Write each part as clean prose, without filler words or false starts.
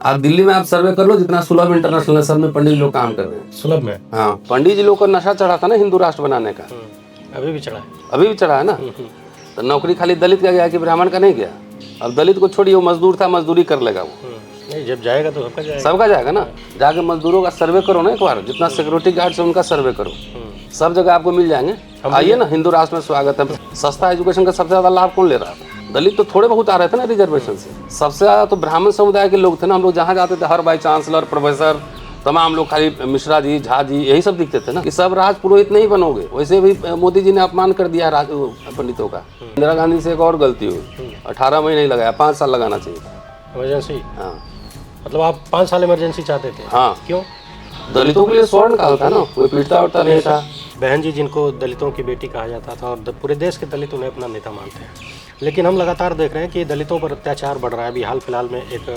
आप दिल्ली में आप सर्वे कर लो, जितना सुलभ इंटरनेशनल सब में पंडित लोग काम कर रहे हैं। सुलभ में? हाँ, पंडित जी लोग को नशा चढ़ा था ना हिंदू राष्ट्र बनाने का। अभी भी चढ़ा है? अभी भी चढ़ा है ना। तो नौकरी खाली दलित का गया कि ब्राह्मण का नहीं गया। अब दलित को छोड़िए, वो मजदूर था, मजदूरी कर लेगा वो। नहीं, जब जाएगा तो सबका जाएगा। सबका जाएगा ना। जाके मजदूरों का सर्वे करो ना एक बार, जितना सिक्योरिटी गार्ड से उनका सर्वे करो, सब जगह आपको मिल जाएंगे। आइए ना, हिंदू राष्ट्र में स्वागत है। सस्ता एजुकेशन का सबसे ज्यादा लाभ कौन ले रहा था? दलित तो थोड़े बहुत आ रहे थे ना रिजर्वेशन से। सबसे ज्यादा तो ब्राह्मण समुदाय के लोग थे ना। हम लोग जहाँ जाते थे, हर वाइस चांसलर, प्रोफेसर, तमाम लोग खाली मिश्रा जी, झा जी, यही सब दिखते थे ना। कि सब राज पुरोहित नहीं बनोगे। वैसे भी मोदी जी ने अपमान कर दिया राज पंडितों का। इंदिरा गांधी से एक और गलती हुई, 18 महीने नहीं लगाया, 5 साल लगाना चाहिए था इमरजेंसी। हाँ, मतलब आप 5 साल इमरजेंसी चाहते थे? हाँ। क्यों? दलितों के लिए स्वर्ण काल था ना, कोई पीटता उठता नहीं था। बहन जी, जिनको दलितों की बेटी कहा जाता था और पूरे देश के दलित उन्हें अपना नेता मानते हैं, लेकिन हम लगातार देख रहे हैं कि दलितों पर अत्याचार बढ़ रहा है। अभी हाल फिलहाल में एक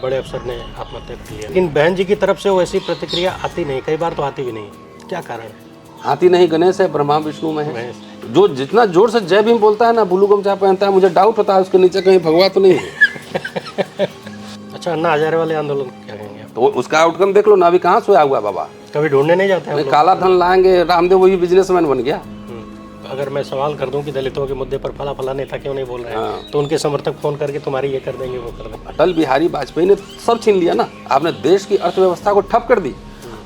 बड़े अफसर ने आत्महत्या कर लिया, लेकिन बहन जी की तरफ से वैसी प्रतिक्रिया आती नहीं, कई बार तो आती भी नहीं। क्या कारण है? हाथी नहीं गणेश है, ब्रह्मा विष्णु में है। महेश। जो जितना जोर से जय भीम बोलता है ना, ब्लू गमछा पहनता है, मुझे डाउट होता है उसके नीचे कहीं भगवा तो नहीं है। अच्छा, अन्ना हजारे वाले आंदोलन क्या कहेंगे? तो उसका आउटकम देख लो ना, अभी कहाँ सोया हुआ बाबा। कभी ढूंढने नहीं जाते हम लोग? काला धन लाएंगे, रामदेव वही बिजनेसमैन बन गया। अगर मैं सवाल कर दूं कि दलितों के मुद्दे पर फला फला नेता क्यों नहीं बोल रहे हैं, तो उनके समर्थक फोन करके तुम्हारी ये कर देंगे, वो कर देंगे। अटल बिहारी वाजपेयी ने सब छीन लिया ना। आपने देश की अर्थव्यवस्था को ठप कर दी।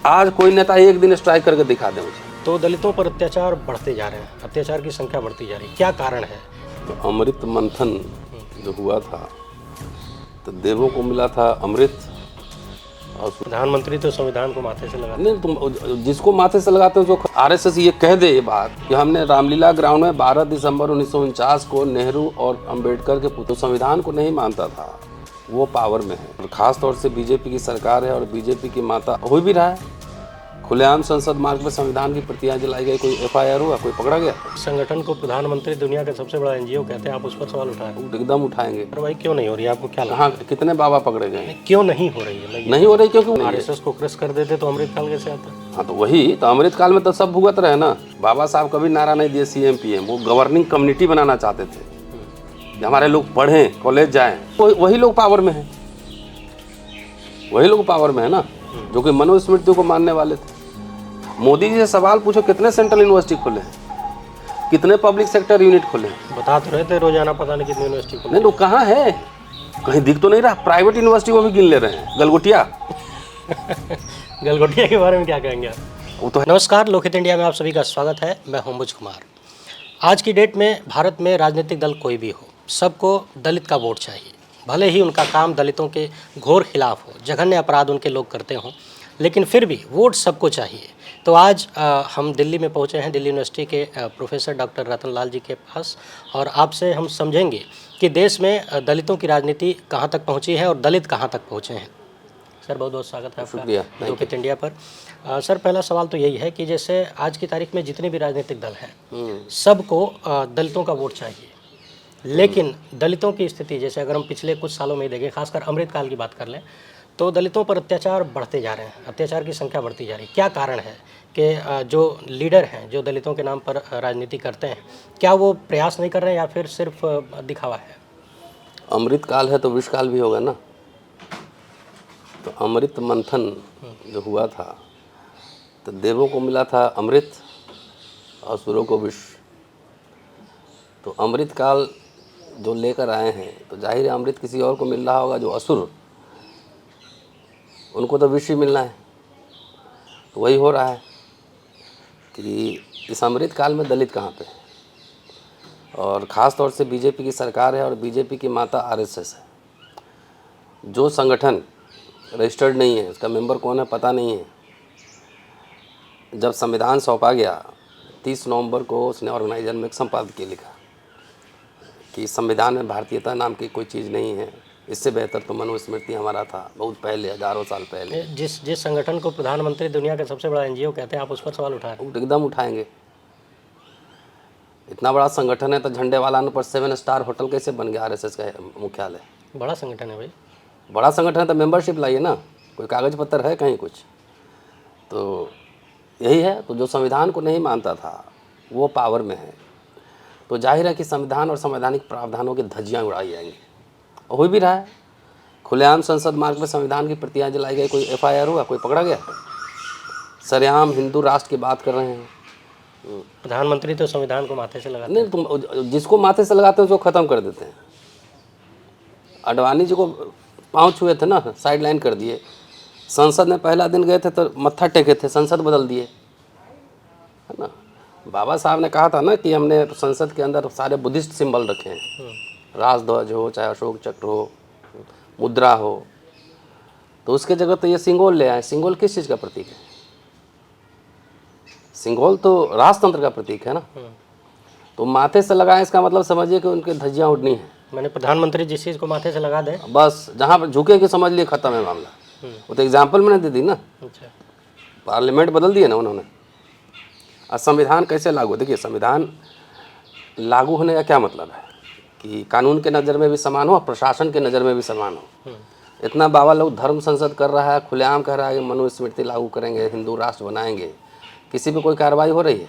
आज कोई नेता एक दिन स्ट्राइक करके दिखा दे मुझे। तो दलितों पर अत्याचार बढ़ते जा रहे हैं, अत्याचार की संख्या बढ़ती जा रही है, क्या कारण है? तो अमृत मंथन जो हुआ था, तो देवों को मिला था अमृत। और प्रधानमंत्री तो संविधान को माथे से लगा। नहीं, तुम जिसको माथे से लगाते हो, जो आरएसएस ये कह दे ये बात कि हमने रामलीला ग्राउंड में 12 दिसंबर 1949 को नेहरू और अंबेडकर के पुत्र संविधान को नहीं मानता था, वो पावर में है। और खास तौर से बीजेपी की सरकार है और बीजेपी की माता हो भी रहा है। खुलेआम संसद मार्ग पर संविधान की प्रतियां जलाई गई, कोई एफआईआर हुआ, कोई पकड़ा गया? संगठन को प्रधानमंत्री दुनिया का सबसे बड़ा एनजीओ कहते हैं, आप उस पर सवाल उठाएं? एकदम उठाएंगे। कार्रवाई क्यों नहीं हो रही है, आपको क्या लगता हाँ, कितने बाबा पकड़े गए? क्यों नहीं हो रही है? नहीं हो रही क्योंकि आरएसएस को क्रश कर देते तो अमृतकाल कैसे आता? हाँ, तो वही तो अमृत काल में तो सब भुगत रहे ना। बाबा साहब कभी नारा नहीं दिए सीएम पीएम, वो गवर्निंग कम्युनिटी बनाना चाहते थे कि हमारे लोग पढ़ें, कॉलेज जाएं। वही लोग पावर में हैं, वही लोग पावर में है ना, जो कि मनुस्मृति को मानने वाले थे। मोदी जी से सवाल पूछो, कितने सेंट्रल यूनिवर्सिटी खुले हैं, कितने पब्लिक सेक्टर यूनिट खुले हैं? बता तो रहे थे रोजाना पता नहीं कितनी यूनिवर्सिटी खुली। नहीं, तो कहाँ है? कहीं दिख तो नहीं रहा। प्राइवेट यूनिवर्सिटी को भी गिन ले रहे हैं, गलगोटिया। गलगोटिया के बारे में क्या कहेंगे आप? वो तो है। नमस्कार, लोकहित इंडिया में आप सभी का स्वागत है। मैं हूं अंबुज कुमार। आज की डेट में भारत में राजनीतिक दल कोई भी हो, सबको दलित का वोट चाहिए। भले ही उनका काम दलितों के घोर खिलाफ हो, जघन्य अपराध उनके लोग करते हों, लेकिन फिर भी वोट सबको चाहिए। तो आज हम दिल्ली में पहुंचे हैं, दिल्ली यूनिवर्सिटी के प्रोफेसर डॉक्टर रतन लाल जी के पास, और आपसे हम समझेंगे कि देश में दलितों की राजनीति कहां तक पहुंची है और दलित कहां तक पहुंचे हैं। सर, बहुत बहुत स्वागत है आपका लोकहित इंडिया पर। सर, पहला सवाल तो यही है कि जैसे आज की तारीख में जितने भी राजनीतिक दल हैं, सबको दलितों का वोट चाहिए, लेकिन दलितों की स्थिति, जैसे अगर हम पिछले कुछ सालों में ही देखें, खासकर अमृतकाल की बात कर लें, तो दलितों पर अत्याचार बढ़ते जा रहे हैं, अत्याचार की संख्या बढ़ती जा रही है। क्या कारण है कि जो लीडर हैं, जो दलितों के नाम पर राजनीति करते हैं, क्या वो प्रयास नहीं कर रहे हैं या फिर सिर्फ दिखावा है? अमृत काल है तो विष काल भी होगा ना। तो अमृत मंथन जो हुआ था, तो देवों को मिला था अमृत और असुरों को विष। तो अमृत काल जो लेकर आए हैं, तो जाहिर है अमृत किसी और को मिल रहा होगा, जो असुर, उनको तो विष ही मिलना है। तो वही हो रहा है कि इस अमृत काल में दलित कहाँ पे है। और ख़ास तौर से बीजेपी की सरकार है और बीजेपी की माता आरएसएस है। जो संगठन रजिस्टर्ड नहीं है, उसका मेंबर कौन है पता नहीं है। जब संविधान सौंपा गया 30 नवंबर को, उसने ऑर्गेनाइजर में एक संपादकीय लिखा कि संविधान में भारतीयता नाम की कोई चीज़ नहीं है, इससे बेहतर तो मनुस्मृति हमारा था, बहुत पहले, हजारों साल पहले। जिस संगठन को प्रधानमंत्री दुनिया का सबसे बड़ा एनजीओ कहते हैं, आप उस पर सवाल उठाएं? एकदम उठाएंगे। इतना बड़ा संगठन है तो झंडे वाला पर 7 स्टार होटल कैसे बन गया आरएसएस का मुख्यालय? बड़ा संगठन है भाई। बड़ा संगठन है तो मेंबरशिप लाइए ना, कोई कागज़ पत्र है कहीं कुछ? तो यही है। तो जो संविधान को नहीं मानता था वो पावर में है, तो जाहिर है कि संविधान और संवैधानिक प्रावधानों की धज्जियाँ उड़ाई जाएंगी, हो भी रहा है। खुलेआम संसद मार्ग पर संविधान की प्रतियां जलाई गई, कोई एफआईआर हुआ, कोई पकड़ा गया? सरेआम हिंदू राष्ट्र की बात कर रहे हैं। प्रधानमंत्री तो संविधान को माथे से लगाते नहीं, तुम जिसको माथे से लगाते हो उसको ख़त्म कर देते हैं। अडवाणी जी को पाँव छुए थे ना, साइड लाइन कर दिए। संसद में पहला दिन गए थे तो मत्था टेके थे, संसद बदल दिए, है ना। बाबा साहब ने कहा था ना कि हमने संसद के अंदर सारे बुद्धिस्ट सिंबल रखे हैं, राजध्वज हो, चाहे अशोक चक्र हो, मुद्रा हो, तो उसके जगह तो ये सिंगोल ले आए। सिंगोल किस चीज़ का प्रतीक है? सिंगोल तो राजतंत्र का प्रतीक है ना। तो माथे से लगाएं, इसका मतलब समझिए कि उनके धज्जियाँ उड़नी है। मैंने प्रधानमंत्री जिस चीज़ को माथे से लगा दे, बस जहाँ पर झुके कि समझ लिए खत्म है मामला। वो तो एग्जाम्पल मैंने दे दी ना, अच्छा, पार्लियामेंट बदल दिए ना उन्होंने। और संविधान कैसे लागू? देखिए, संविधान लागू होने का क्या मतलब है कि कानून के नज़र में भी समान हो और प्रशासन के नज़र में भी समान हो। इतना बाबा लोग धर्म संसद कर रहा है, खुलेआम कह रहा है कि मनुस्मृति लागू करेंगे, हिंदू राष्ट्र बनाएंगे, किसी पे कोई कार्रवाई हो रही है?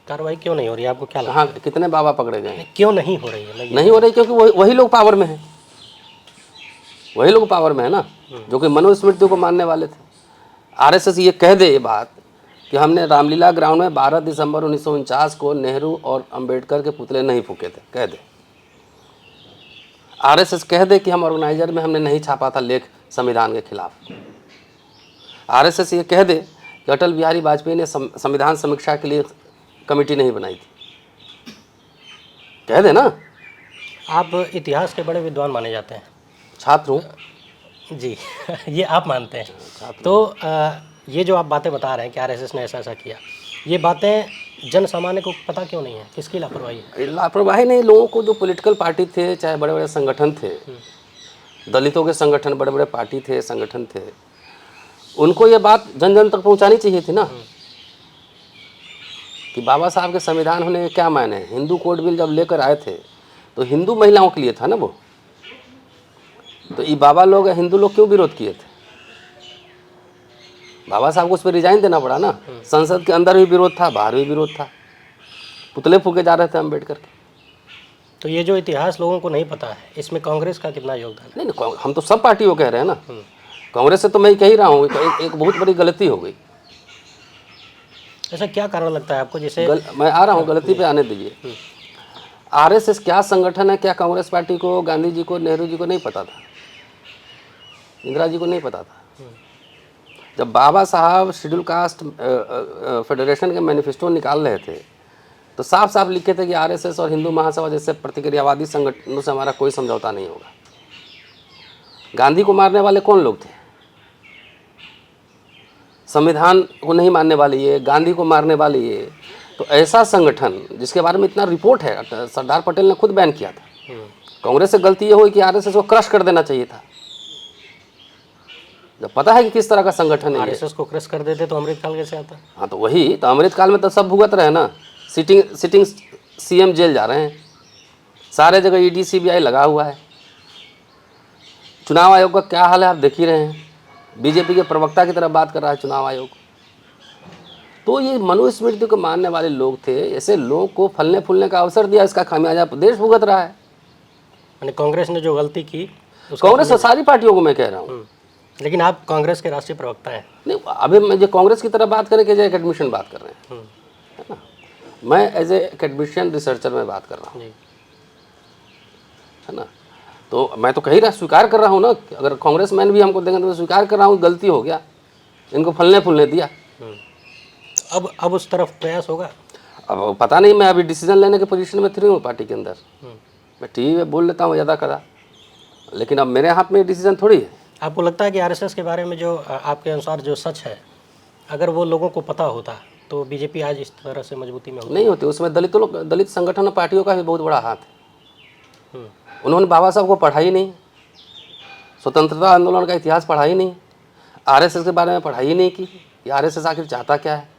कार्रवाई क्यों नहीं हो रही है? आपको क्या लगता कहाँ कितने बाबा पकड़े गए? है क्यों नहीं हो रही है? मैं ये- नहीं हो रही क्योंकि वही लोग पावर में हैं। वही लोग पावर में है ना जो कि मनुस्मृति को मानने वाले थे। आरएसएस ये कह दे ये बात कि हमने रामलीला ग्राउंड में 12 दिसंबर 1949 को नेहरू और अंबेडकर के पुतले नहीं फूके थे, कह दे। आरएसएस कह दे कि हम ऑर्गेनाइजर में हमने नहीं छापा था लेख संविधान के खिलाफ। आरएसएस ये कह दे कि अटल बिहारी वाजपेयी ने संविधान समीक्षा के लिए कमेटी नहीं बनाई थी, कह दे ना। आप इतिहास के बड़े विद्वान माने जाते हैं। छात्र हूँ जी ये आप मानते हैं। तो ये जो आप बातें बता रहे हैं कि आरएसएस ने ऐसा ऐसा किया, ये बातें जन सामान्य को पता क्यों नहीं है? किसकी लापरवाही है? लापरवाही नहीं, लोगों को जो पॉलिटिकल पार्टी थे, चाहे बड़े बड़े संगठन थे, दलितों के संगठन, बड़े बड़े पार्टी थे, संगठन थे, उनको ये बात जन जन तक पहुंचानी चाहिए थी ना कि बाबा साहब के संविधान होने के क्या मायने हैं। हिंदू कोड बिल जब लेकर आए थे तो हिंदू महिलाओं के लिए था ना वो, तो ये बाबा लोग हिंदू लोग क्यों विरोध किए थे? बाबा साहब को उस पर रिजाइन देना पड़ा ना। संसद के अंदर भी विरोध था, बाहर भी विरोध था, पुतले फूके जा रहे थे अम्बेडकर के। तो ये जो इतिहास लोगों को नहीं पता है, इसमें कांग्रेस का कितना योगदान है? नहीं, हम तो सब पार्टियों कह रहे हैं ना। कांग्रेस से तो मैं कह ही रहा हूँ, एक बहुत बड़ी गलती हो गई। ऐसा क्या कारण लगता है आपको? जैसे मैं आ रहा हूँ, गलती पे आने दीजिए। आरएसएस क्या संगठन है, क्या कांग्रेस पार्टी को, गांधी जी को, नेहरू जी को नहीं पता था, इंदिरा जी को नहीं पता था। जब बाबा साहब शेड्यूल कास्ट फेडरेशन के मैनिफेस्टो निकाल रहे थे तो साफ साफ लिखे थे कि आरएसएस और हिंदू महासभा जैसे प्रतिक्रियावादी संगठनों से हमारा कोई समझौता नहीं होगा। गांधी को मारने वाले कौन लोग थे? संविधान को नहीं मानने वाले ये, गांधी को मारने वाले ये। तो ऐसा संगठन जिसके बारे में इतना रिपोर्ट है, सरदार पटेल ने खुद बैन किया था। कांग्रेस से गलती ये हुई कि आरएसएस को क्रश कर देना चाहिए था, जब पता है कि किस तरह का संगठन है। आरएसएस को क्रश कर देते तो अमृतकाल कैसे आता? हाँ, तो वही तो अमृतकाल में तो सब भुगत रहे हैं ना। सिटिंग सीएम जेल जा रहे हैं, सारे जगह ईडी सीबीआई लगा हुआ है। चुनाव आयोग का क्या हाल है आप देख ही रहे हैं, बीजेपी के प्रवक्ता की तरह बात कर रहा है चुनाव आयोग। तो ये मनुस्मृति को मानने वाले लोग थे, ऐसे लोगों को फलने फूलने का अवसर दिया, इसका खामियाजा देश भुगत रहा है। यानी कांग्रेस ने जो गलती की, कांग्रेस और सारी पार्टियों को मैं कह रहा हूँ। लेकिन आप कांग्रेस के राष्ट्रीय प्रवक्ता हैं। नहीं, अभी मैं जो कांग्रेस की तरह बात करें कि जो एकेडमिशियन बात कर रहे हैं, है ना। मैं एज ए एकेडमिशियन रिसर्चर में बात कर रहा हूँ, है ना। तो मैं तो कही रहा, स्वीकार कर रहा हूँ ना, अगर कांग्रेस मैन भी हमको देंगे तो मैं स्वीकार कर रहा हूँ गलती हो गया, इनको फलने फूलने दिया। अब उस तरफ प्रयास होगा। अब पता नहीं, मैं अभी डिसीजन लेने के पोजीशन में थी हूँ पार्टी के अंदर। मैं टीवी में बोल लेता हूँ ज़्यादा करा, लेकिन अब मेरे हाथ में डिसीजन थोड़ी है। आपको लगता है कि आरएसएस के बारे में जो आपके अनुसार जो सच है, अगर वो लोगों को पता होता तो बीजेपी आज इस तरह से मजबूती में होती? नहीं होती। उसमें दलित संगठन और पार्टियों का भी बहुत बड़ा हाथ है। उन्होंने बाबा साहब को पढ़ा ही नहीं, स्वतंत्रता आंदोलन का इतिहास पढ़ा ही नहीं, आरएसएस के बारे में पढ़ाई ही नहीं की, ये आरएसएस आखिर चाहता क्या है।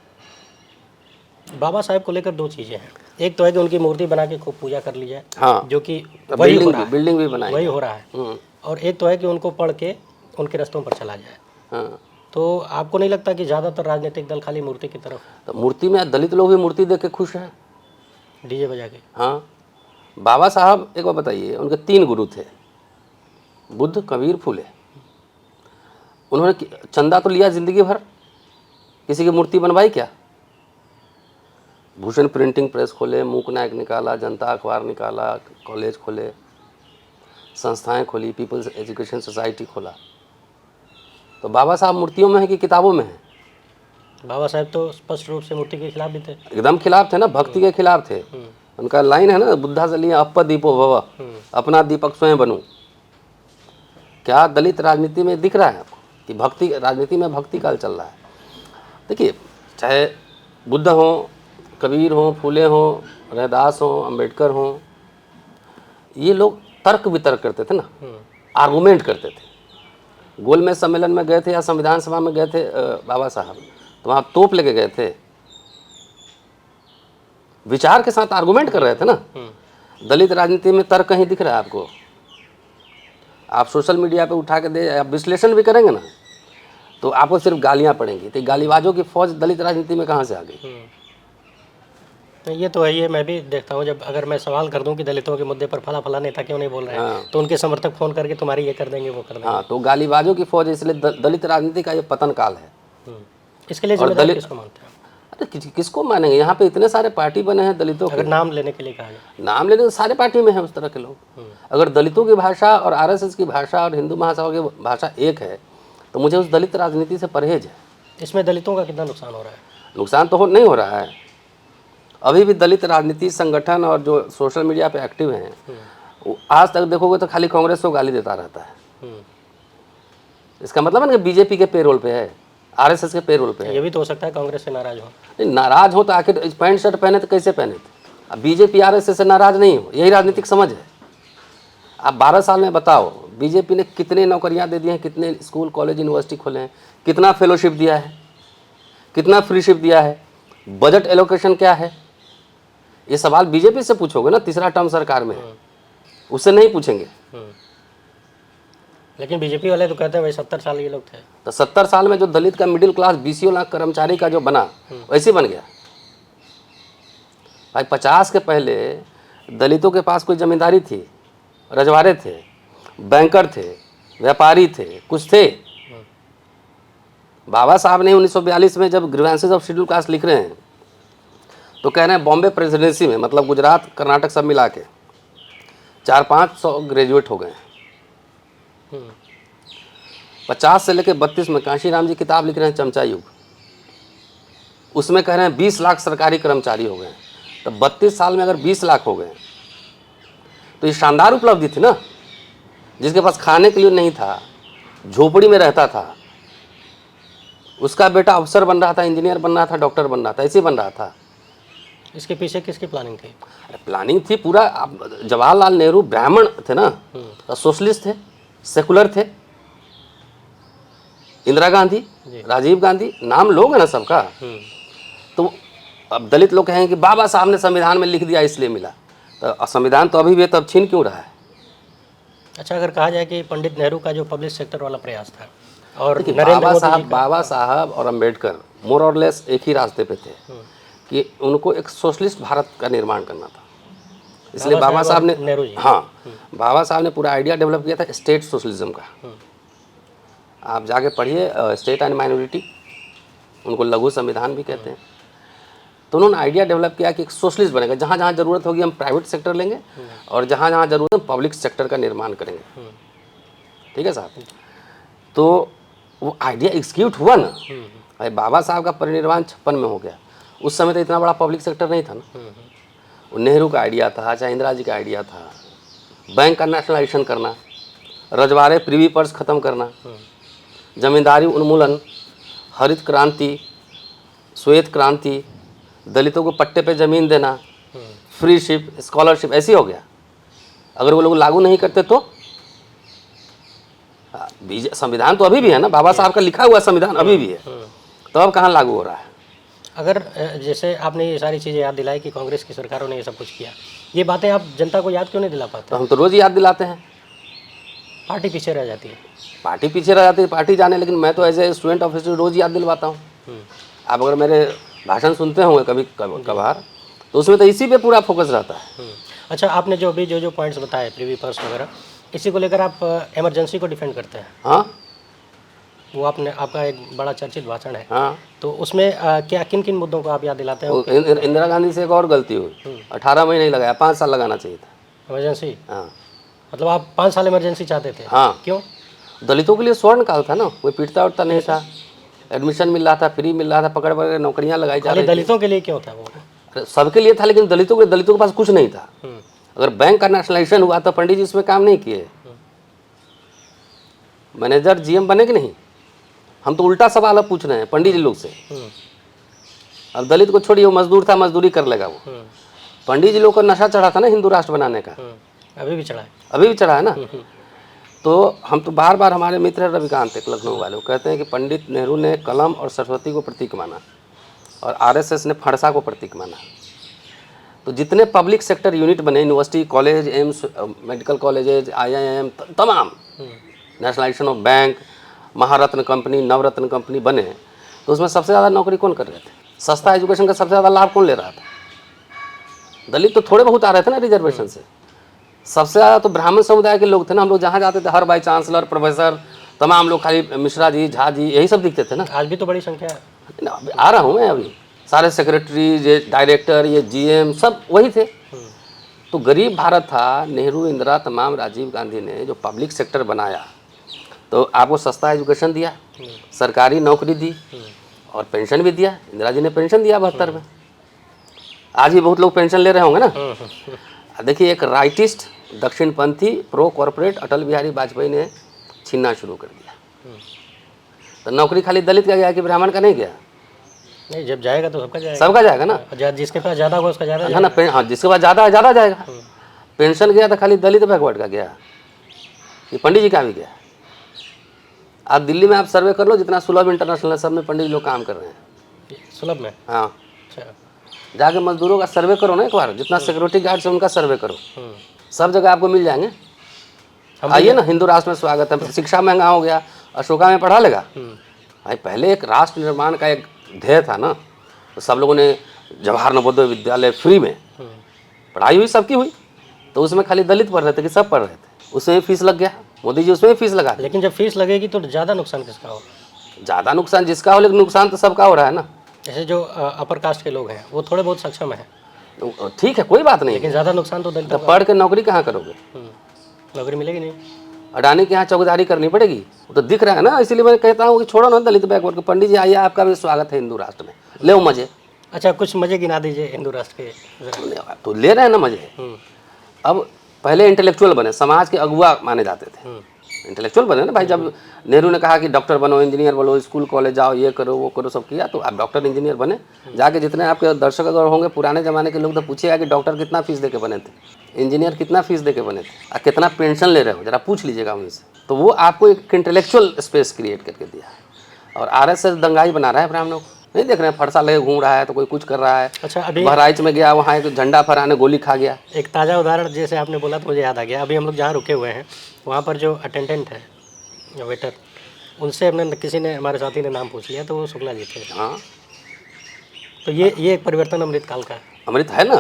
बाबा साहब को लेकर दो चीज़ें हैं, एक तो है कि उनकी मूर्ति बना के खूब पूजा कर ली जाए, हाँ, जो कि वही हो रहा है, बिल्डिंग भी बनाई, वही हो रहा है। और एक तो है कि उनको पढ़ के उनके रास्तों पर चला जाए। हाँ। तो आपको नहीं लगता कि ज़्यादातर राजनीतिक दल खाली मूर्ति की तरफ? तो मूर्ति में दलित लोग भी मूर्ति देख के खुश हैं, डीजे बजा के। हाँ। बाबा साहब एक बार बताइए, उनके 3 गुरु थे, बुद्ध, कबीर, फूले, उन्होंने चंदा तो लिया ज़िंदगी भर, किसी की मूर्ति बनवाई क्या? भूषण प्रिंटिंग प्रेस खोले, मूक नायक निकाला, जनता अखबार निकाला, कॉलेज खोले, संस्थाएं खोली, पीपल्स एजुकेशन सोसाइटी खोला। तो बाबा साहब मूर्तियों में है कि किताबों में है? बाबा साहब तो स्पष्ट रूप से मूर्ति के खिलाफ भी थे। एकदम खिलाफ थे ना, भक्ति के खिलाफ थे। उनका लाइन है ना, बुद्धा से लिया अप्प दीपो भव, अपना दीपक स्वयं बनूं। क्या दलित राजनीति में दिख रहा है आपको कि भक्ति राजनीति में भक्ति काल चल रहा है? देखिए, चाहे बुद्ध हो, कबीर हो, फूले हो, रैदास हो, अंबेडकर हो, ये लोग तर्क वितर्क करते थे ना, आर्गूमेंट करते थे। गोलमेज सम्मेलन में गए थे या संविधान सभा में गए थे बाबा साहब, तो वहाँ तोप लेके गए थे, विचार के साथ आर्गूमेंट कर रहे थे ना। दलित राजनीति में तर्क कहीं दिख रहा है आपको? आप सोशल मीडिया पे उठा के दे, आप विश्लेषण भी करेंगे ना, तो आपको सिर्फ गालियाँ पड़ेंगी। तो गालीबाजों की फौज दलित राजनीति में कहाँ से आ गई? ये तो है, ये मैं भी देखता हूँ। जब अगर मैं सवाल कर दूं कि दलितों के मुद्दे पर फला फला नेता क्यों नहीं बोल रहे हैं, तो उनके समर्थक फ़ोन करके तुम्हारी ये कर देंगे, वो कर देंगे। हाँ, तो गालीबाजों की फौज, इसलिए दलित राजनीति का ये पतन काल है। इसके लिए जिम्मेदार किसको मानते हैं? अरे किसको मानेंगे? यहाँ पे इतने सारे पार्टी बने हैं दलितों के। अगर नाम लेने के लिए कहा जाए, नाम लेने तो सारे पार्टी में है उस तरह के लोग। अगर दलितों की भाषा और आरएसएस की भाषा और हिंदू महासभा की भाषा एक है, तो मुझे उस दलित राजनीति से परहेज है। इसमें दलितों का कितना नुकसान हो रहा है? नुकसान तो नहीं हो रहा है। अभी भी दलित राजनीति संगठन और जो सोशल मीडिया पे एक्टिव हैं, आज तक देखोगे तो खाली कांग्रेस को गाली देता रहता है। इसका मतलब है ना कि बीजेपी के पेरोल पे है, आरएसएस के पेरोल पे है। ये भी तो हो सकता है कांग्रेस से नाराज हो। नहीं, नाराज हो तो आखिर पैंट शर्ट पहने तो कैसे पहने थे? अब बीजेपी आरएसएस से नाराज नहीं हो, यही राजनीतिक समझ है। आप 12 साल में बताओ, बीजेपी ने कितने नौकरियां दे दी हैं, कितने स्कूल कॉलेज यूनिवर्सिटी खोले हैं, कितना फेलोशिप दिया है, कितना फ्रीशिप दिया है, बजट एलोकेशन क्या है? ये सवाल बीजेपी से पूछोगे ना, तीसरा टर्म सरकार में है, उससे नहीं पूछेंगे। लेकिन बीजेपी वाले तो कहते हैं भाई 70 साल ये लोग थे। तो 70 साल में जो दलित का मिडिल क्लास 20 लाख कर्मचारी का जो बना, वैसे बन गया भाई। 50 के पहले दलितों के पास कोई जमींदारी थी, रजवाड़े थे, बैंकर थे, व्यापारी थे, कुछ थे? बाबा साहब ने 1942 में जब ग्रीवेंसेस ऑफ शेड्यूल कास्ट लिख रहे हैं, तो कह रहे हैं बॉम्बे प्रेसिडेंसी में, मतलब गुजरात कर्नाटक सब मिला के 400-500 ग्रेजुएट हो गए हैं। 50 से लेकर 32 में कांशीराम जी किताब लिख रहे हैं चमचा युग, उसमें कह रहे हैं 20 लाख सरकारी कर्मचारी हो गए हैं। तो 32 साल में अगर 20 लाख हो गए तो ये शानदार उपलब्धि थी ना। जिसके पास खाने के लिए नहीं था, झोपड़ी में रहता था, उसका बेटा अफसर बन रहा था, इंजीनियर बन रहा था, डॉक्टर बन रहा था, ऐसे बन रहा था। इसके पीछे किसकी प्लानिंग थी? अरे प्लानिंग थी पूरा। जवाहरलाल नेहरू ब्राह्मण थे ना, तो सोशलिस्ट थे, सेकुलर थे। इंदिरा गांधी, राजीव गांधी, नाम लोग है ना सबका। तो अब दलित लोग कहेंगे कि बाबा साहब ने संविधान में लिख दिया इसलिए मिला, तो संविधान तो अभी भी तब छीन क्यों रहा है? अच्छा, अगर कहा जाए कि पंडित नेहरू का जो पब्लिक सेक्टर वाला प्रयास था और बाबा साहब और अम्बेडकर मोर और लेस एक ही रास्ते पे थे कि उनको एक सोशलिस्ट भारत का निर्माण करना था। इसलिए बाबा साहब ने, बाबा साहब ने पूरा आइडिया डेवलप किया था स्टेट सोशलिज्म का। आप जाके पढ़िए, स्टेट एंड माइनॉरिटी, उनको लघु संविधान भी कहते हैं। तो उन्होंने आइडिया डेवलप किया कि एक सोशलिस्ट बनेगा, जहाँ जहाँ ज़रूरत होगी हम प्राइवेट सेक्टर लेंगे और जहाँ जहाँ ज़रूरत है पब्लिक सेक्टर का निर्माण करेंगे। ठीक है साहब? तो वो आइडिया एग्जीक्यूट हुआ ना भाई। बाबा साहब का परिनिर्वाण 56 में हो गया। उस समय तो इतना बड़ा पब्लिक सेक्टर नहीं था ना। वो नेहरू का आइडिया था, चाहे इंदिरा जी का आइडिया था, बैंक का नेशनलाइजेशन करना, रजवाड़े प्रीवी पर्स ख़त्म करना, जमींदारी उन्मूलन, हरित क्रांति, श्वेत क्रांति, दलितों को पट्टे पे ज़मीन देना, फ्री शिप, स्कॉलरशिप, ऐसे ही हो गया। अगर वो लोग लागू नहीं करते तो संविधान तो अभी भी है ना, बाबा साहब का लिखा हुआ संविधान अभी भी है, तो अब कहाँ लागू हो रहा है? अगर जैसे आपने ये सारी चीज़ें याद दिलाई कि कांग्रेस की सरकारों ने ये सब कुछ किया, ये बातें आप जनता को याद क्यों नहीं दिला पाते? तो हम तो रोज़ याद दिलाते हैं। पार्टी पीछे रह जाती है। पार्टी पीछे रह जाती है, पार्टी जाने, लेकिन मैं तो as a student of history रोज़ याद दिलवाता हूँ। आप अगर मेरे भाषण सुनते होंगे कभी कभार, तो उसमें तो इसी पे पूरा फोकस रहता है। अच्छा, आपने जो अभी जो पॉइंट्स बताए, प्रीवी पर्स वगैरह, इसी को लेकर आप इमरजेंसी को डिफेंड करते हैं। हाँ वो आपका एक बड़ा चर्चित भाषण है, हाँ। तो उसमें क्या किन किन मुद्दों को आप याद दिलाते हैं? वो इंदिरा गांधी से एक और गलती हुई, 18 महीने ही लगाया, 5 साल लगाना चाहिए था इमरजेंसी। हाँ मतलब आप 5 साल इमरजेंसी चाहते थे? हाँ। क्यों? दलितों के लिए स्वर्ण काल था ना, कोई पीटता उठता नहीं था, एडमिशन मिल रहा था, फ्री मिल रहा था, पकड़ पकड़ के नौकरियां लगाई जा खाली रही थी। दलितों के लिए क्यों था वो? अरे सबके लिए था, लेकिन दलितों के पास कुछ नहीं था। अगर बैंक का नेशनलाइजेशन हुआ तो पंडित जी इसमें काम नहीं किए, मैनेजर जीएम बने कि नहीं? हम तो उल्टा सवाल अब पूछ रहे हैं पंडित जी लोग से। अब दलित को छोड़िए, वो मजदूर था, मजदूरी कर लेगा वो। पंडित जी लोग को नशा चढ़ा था ना हिंदू राष्ट्र बनाने का, अभी भी चढ़ा है। अभी भी चढ़ा है ना। तो हम तो बार बार, हमारे मित्र है रविकांत एक लखनऊ वाले, वो कहते हैं कि पंडित नेहरू ने कलम और सरस्वती को प्रतीक माना और आरएसएस ने फरसा को प्रतीक माना। तो जितने पब्लिक सेक्टर यूनिट बने, university, college, AIIMS, medical colleges, IIM, तमाम, नेशनलाइजेशन ऑफ बैंक, महारत्न कंपनी, नवरत्न कंपनी बने, तो उसमें सबसे ज़्यादा नौकरी कौन कर रहे थे? सस्ता एजुकेशन का सबसे ज़्यादा लाभ कौन ले रहा था? दलित तो थोड़े बहुत आ रहे थे ना रिजर्वेशन से, सबसे ज़्यादा तो ब्राह्मण समुदाय के लोग थे ना। हम लोग जहाँ जाते थे हर वाइस चांसलर, प्रोफेसर, तमाम लोग खाली मिश्रा जी, झा जी, यही सब दिखते थे ना। आज भी तो बड़ी संख्या है। आ रहा हूँ मैं अभी, सारे सेक्रेटरी, ये डायरेक्टर, ये जीएम, सब वही थे। तो गरीब भारत था, नेहरू, इंदिरा, तमाम राजीव गांधी ने जो पब्लिक सेक्टर बनाया, तो आपको सस्ता एजुकेशन दिया, सरकारी नौकरी दी और पेंशन भी दिया। इंदिरा जी ने पेंशन दिया 72 में। आज भी बहुत लोग पेंशन ले रहे होंगे ना। देखिए, एक rightist, दक्षिणपंथी, pro corporate Atal Bihari Vajpayee ने छीनना शुरू कर दिया। तो नौकरी खाली दलित का गया कि ब्राह्मण का नहीं गया? नहीं, जब जाएगा तो सबका जाएगा। सबका जाएगा ना। जिसके पास ज़्यादा होगा उसका ज़्यादा ना, हाँ, जिसके पास ज़्यादा जाएगा। पेंशन गया तो खाली दलित बैकवर्ड का गया, ये पंडित जी का भी गया। आप दिल्ली में आप सर्वे कर लो, जितना सुलभ इंटरनेशनल है, सब में पंडित लोग काम कर रहे हैं। सुलभ में? हाँ, अच्छा। जाके मजदूरों का सर्वे करो ना एक बार, जितना सिक्योरिटी गार्ड से उनका सर्वे करो, सब जगह आपको मिल जाएंगे। आइए ना, हिंदू राष्ट्र में स्वागत है। शिक्षा महंगा हो गया, अशोका में पढ़ा लेगा भाई। पहले एक राष्ट्र निर्माण का एक ध्येय था ना, तो सब लोगों ने जवाहर नवोदय विद्यालय फ्री में पढ़ाई हुई, सबकी हुई। तो उसमें खाली दलित पढ़ रहे थे कि सब पढ़ रहे थे? उसमें फीस लग गया, मोदी जी उसमें फीस लगा। लेकिन जब फीस लगेगी तो ज़्यादा नुकसान किसका होगा? ज़्यादा नुकसान जिसका हो, लेकिन नुकसान तो सबका हो रहा है ना। जैसे जो अपर कास्ट के लोग हैं वो थोड़े बहुत सक्षम हैं, तो ठीक है, कोई बात नहीं, लेकिन ज़्यादा नुकसान तो दलितों तो पढ़ के नौकरी कहाँ करोगे? नौकरी मिलेगी नहीं। अडानी के यहाँ चौकीदारी करनी पड़ेगी, वो तो दिख रहा है ना। इसीलिए मैं कहता हूँ कि छोड़ो ना दलित बैकवर्ड को। पंडित जी आइए, आपका भी स्वागत है हिंदू राष्ट्र में, ले मजे। अच्छा, कुछ मजे गिना दीजिए हिंदू राष्ट्र के। तो ले रहे हैं ना मजे। अब पहले इंटेलेक्चुअल बने, समाज के अगुआ माने जाते थे, इंटेलेक्चुअल बने ना भाई। जब नेहरू ने कहा कि डॉक्टर बनो, इंजीनियर बनो, स्कूल कॉलेज जाओ, ये करो वो करो, सब किया, तो आप डॉक्टर इंजीनियर बने। जाके जितने आपके दर्शक अगर होंगे पुराने ज़माने के लोग, तो पूछिएगा कि डॉक्टर कितना फीस दे के बने थे, इंजीनियर कितना फीस दे के बने थे, और कितना पेंशन ले रहे हो, जरा पूछ लीजिएगा उनसे। तो वो आपको एक इंटेलेक्चुअल स्पेस क्रिएट करके दिया। और आरएसएस दंगाई बना रहा है ब्राह्मणों को, नहीं देख रहे हैं? फरसा लेके घूम रहा है, तो कोई कुछ कर रहा है। अच्छा, अभी बहराइच में गया, वहाँ एक झंडा फहराने गोली खा गया। एक ताज़ा उदाहरण जैसे आपने बोला तो मुझे याद आ गया। अभी हम लोग जहाँ रुके हुए हैं वहाँ पर जो अटेंडेंट है, वेटर, उनसे हमने किसी ने, हमारे साथी ने नाम पूछ लिया, तो वो शुक्ला जी थे। हाँ, तो ये एक परिवर्तन अमृत काल का है। अमृत है ना।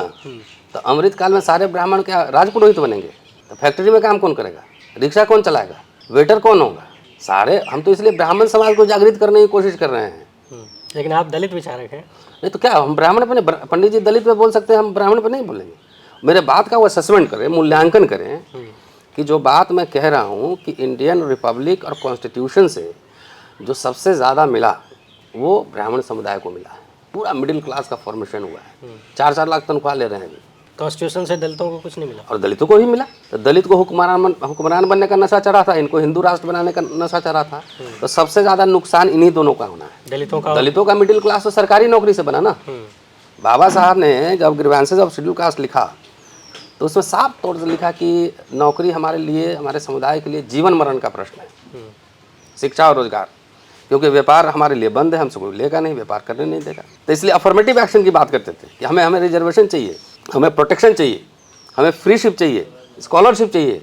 तो अमृत काल में सारे ब्राह्मण क्या राजपुरोहित बनेंगे? तो फैक्ट्री में काम कौन करेगा? रिक्शा कौन चलाएगा? वेटर कौन होगा? सारे हम तो इसलिए ब्राह्मण समाज को जागृत करने की कोशिश कर रहे हैं। लेकिन आप दलित विचारक हैं। नहीं तो क्या हम ब्राह्मण पे नहीं? पंडित जी दलित पे बोल सकते हैं, हम ब्राह्मण पे नहीं बोलेंगे? मेरे बात का वो असेसमेंट करें, मूल्यांकन करें कि जो बात मैं कह रहा हूँ कि इंडियन रिपब्लिक और कॉन्स्टिट्यूशन से जो सबसे ज़्यादा मिला वो ब्राह्मण समुदाय को मिला है। पूरा मिडिल क्लास का फॉर्मेशन हुआ है। 4-4 लाख तनख्वाह ले रहे हैं अभी। कॉन्स्टिट्यूशन से दलितों को कुछ नहीं मिला और दलितों को ही मिला। तो दलित को हुक्मरान बनने का नशा चढ़ा था, इनको हिंदू राष्ट्र बनाने का नशा चढ़ा था। तो सबसे ज़्यादा नुकसान इन्हीं दोनों का होना है। दलितों का मिडिल क्लास तो सरकारी नौकरी से बना ना। बाबा साहब ने जब ग्रीवेंसेस ऑफ शेड्यूल कास्ट लिखा तो उसमें साफ तौर से लिखा कि नौकरी हमारे लिए, हमारे समुदाय के लिए जीवन मरण का प्रश्न है। शिक्षा और रोजगार, क्योंकि व्यापार हमारे लिए बंद है, हमसे कोई लेगा नहीं, व्यापार करने नहीं देगा। तो इसलिए अफर्मेटिव एक्शन की बात करते थे कि हमें रिजर्वेशन चाहिए, हमें प्रोटेक्शन चाहिए, हमें फ्रीशिप चाहिए, स्कॉलरशिप चाहिए,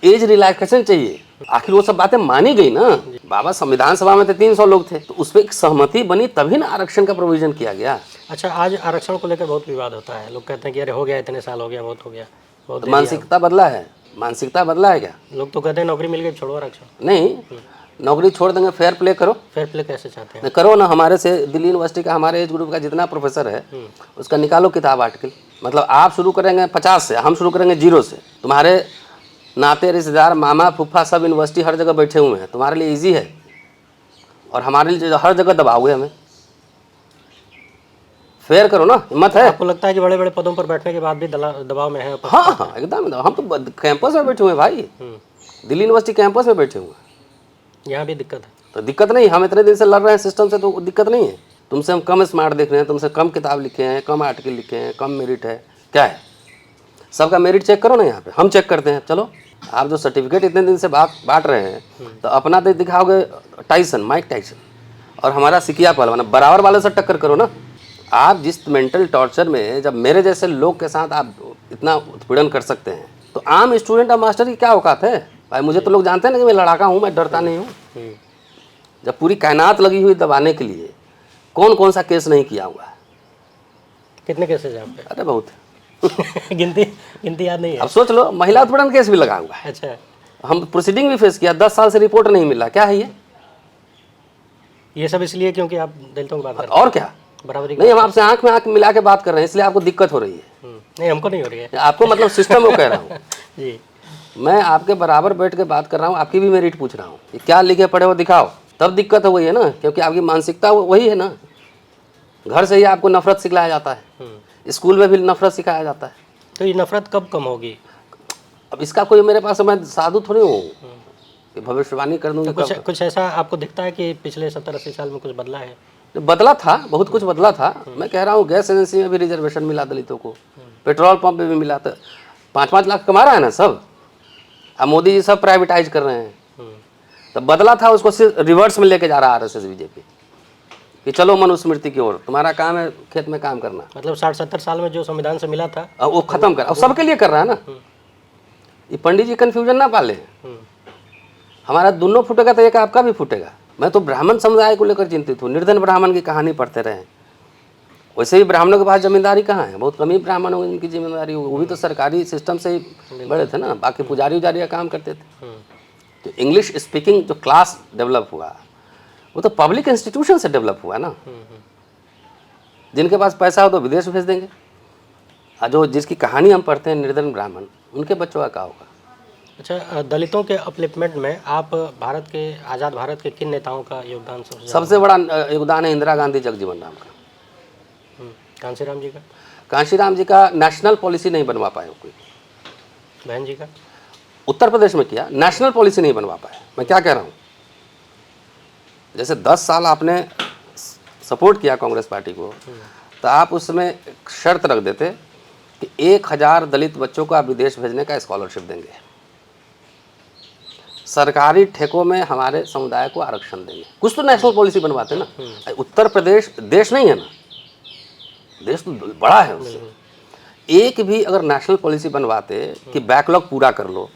एज रिलैक्सेशन चाहिए। आखिर वो सब बातें मानी गई ना। बाबा संविधान सभा में थे, 300 लोग थे, तो उस पर एक सहमति बनी, तभी ना आरक्षण का प्रोविजन किया गया। अच्छा, आज आरक्षण को लेकर बहुत विवाद होता है। लोग कहते हैं कि अरे हो गया, इतने साल हो गया, बहुत हो गया, बहुत तो मानसिकता बदला है। मानसिकता बदला है क्या? लोग तो कहते हैं नौकरी मिल गई छोड़ो आरक्षण। नहीं, नौकरी छोड़ देंगे, फेयर प्ले करो। फेयर प्ले कैसे चाहते हैं? करो ना। हमारे से दिल्ली यूनिवर्सिटी का, हमारे एज ग्रुप का जितना प्रोफेसर है उसका निकालो किताब आर्टिकल। मतलब आप शुरू करेंगे 50 से, हम शुरू करेंगे 0 से। तुम्हारे नाते रिश्तेदार, मामा फूफा सब यूनिवर्सिटी हर जगह बैठे हुए हैं, तुम्हारे लिए ईजी है। और हमारे लिए हर जगह दबाओगे हमें। फेयर करो ना, हिम्मत है? आपको लगता है कि बड़े बड़े पदों पर बैठने के बाद भी दबाव में है? हाँ हाँ एकदम। हम तो कैंपस में बैठे हुए हैं भाई, दिल्ली यूनिवर्सिटी कैंपस में बैठे हुए हैं। यहाँ भी दिक्कत है? तो दिक्कत नहीं, हम इतने दिन से लड़ रहे हैं सिस्टम से, तो दिक्कत नहीं है। तुमसे हम कम स्मार्ट देख रहे हैं, तुमसे कम किताब लिखे हैं, कम आर्टिकल लिखे हैं, कम मेरिट है, क्या है? सबका मेरिट चेक करो ना यहाँ पे, हम चेक करते हैं। चलो, आप जो सर्टिफिकेट इतने दिन से बांट रहे हैं, तो अपना तो दिखाओगे टाइसन, माइक टाइसन, और हमारा सिकिया पहलवान, बराबर वाले से टक्कर करो ना। आप जिस मेंटल टॉर्चर में, जब मेरे जैसे लोग के साथ आप इतना उत्पीड़न कर सकते हैं, तो आम स्टूडेंट और मास्टर की क्या औकात है भाई? मुझे तो लोग जानते हैं ना कि मैं लड़ाका हूँ, मैं डरता नहीं हूँ। जब पूरी कायनात लगी हुई दबाने के लिए, कौन कौन सा केस नहीं किया हुआ है? कितने केसेज हैं आप पे? अरे बहुत। गिनती याद नहीं है? अब सोच लो, महिला उत्पीड़न केस भी लगा हुआ है। अच्छा, हम प्रोसीडिंग भी फेस किया, 10 साल से रिपोर्ट नहीं मिला। क्या है ये सब इसलिए क्योंकि आप दलितों की बात कर रहे और क्या? हैं, बराबरी नहीं, हम आपसे आंख में आंख मिला के बात कर रहे हैं, इसलिए आपको दिक्कत हो रही है। नहीं, हमको नहीं हो रही है। आपको मतलब सिस्टम को कह रहा हूँ। जी, मैं आपके बराबर बैठ के बात कर रहा हूँ, आपकी भी मेरिट पूछ रहा हूँ कि क्या लिखे पढ़े हो दिखाओ, तब दिक्कत हो गई है ना। क्योंकि आपकी मानसिकता वही है ना। घर से ही आपको नफरत सिखलाया जाता है, स्कूल में भी नफरत सिखाया जाता है। तो ये नफरत कब कम होगी? अब इसका कोई मेरे पास, मैं साधु थोड़ी हूँ कि भविष्यवाणी कर दूंगी। तो कुछ ऐसा आपको दिखता है कि पिछले 70-80 साल में कुछ बदला है? बदला था, बहुत कुछ बदला था। मैं कह रहा हूँ, गैस एजेंसी में भी रिजर्वेशन मिला दलितों को, पेट्रोल पंप में भी मिला। तो 5-5 लाख कमा रहा है ना सब। अब मोदी जी सब प्राइवेटाइज कर रहे हैं। तो बदला था, उसको सिर्फ रिवर्स में लेके जा रहा है RSS बीजेपी कि चलो मनुस्मृति की ओर, तुम्हारा काम है खेत में काम करना। मतलब 60-70 साल में जो संविधान से मिला था अब वो खत्म कर, अब सबके लिए कर रहा है ना। ये पंडित जी कंफ्यूजन ना पाले। हमारा दोनों फूटेगा तो एक आपका भी फूटेगा। मैं तो ब्राह्मण समुदाय को लेकर चिंतित हूँ। निर्धन ब्राह्मण की कहानी पढ़ते रहे। वैसे भी ब्राह्मणों के पास जमींदारी कहाँ है? बहुत कम ही ब्राह्मण होंगे जिनकी जिम्मेदारी हो। वो भी तो सरकारी सिस्टम से ही बड़े थे ना, बाकी पुजारी उजारी का काम करते थे। तो इंग्लिश स्पीकिंग जो क्लास डेवलप हुआ, वो तो पब्लिक इंस्टीट्यूशन से डेवलप हुआ ना। जिनके पास पैसा हो तो विदेश भेज देंगे, और जो जिसकी कहानी हम पढ़ते हैं निर्धन ब्राह्मण, उनके बच्चों का क्या होगा? अच्छा, दलितों के अपलिफ्टमेंट में आप भारत के, आज़ाद भारत के किन नेताओं का योगदान सबसे बड़ा योगदान है इंदिरा गांधी, जगजीवन राम का। कांशीराम जी का? कांशीराम जी का नेशनल पॉलिसी नहीं बनवा पाए कोई। बहन जी का? उत्तर प्रदेश में किया, नेशनल पॉलिसी नहीं बनवा पाए। मैं क्या कह रहा हूँ, जैसे 10 साल आपने सपोर्ट किया कांग्रेस पार्टी को, तो आप उसमें शर्त रख देते कि 1000 दलित बच्चों को आप विदेश भेजने का स्कॉलरशिप देंगे, सरकारी ठेकों में हमारे समुदाय को आरक्षण देंगे। कुछ तो नेशनल पॉलिसी बनवाते ना। उत्तर प्रदेश देश नहीं है ना, देश तो बड़ा है उससे। एक भी अगर नेशनल पॉलिसी बनवाते कि बैकलॉग पूरा कर लो,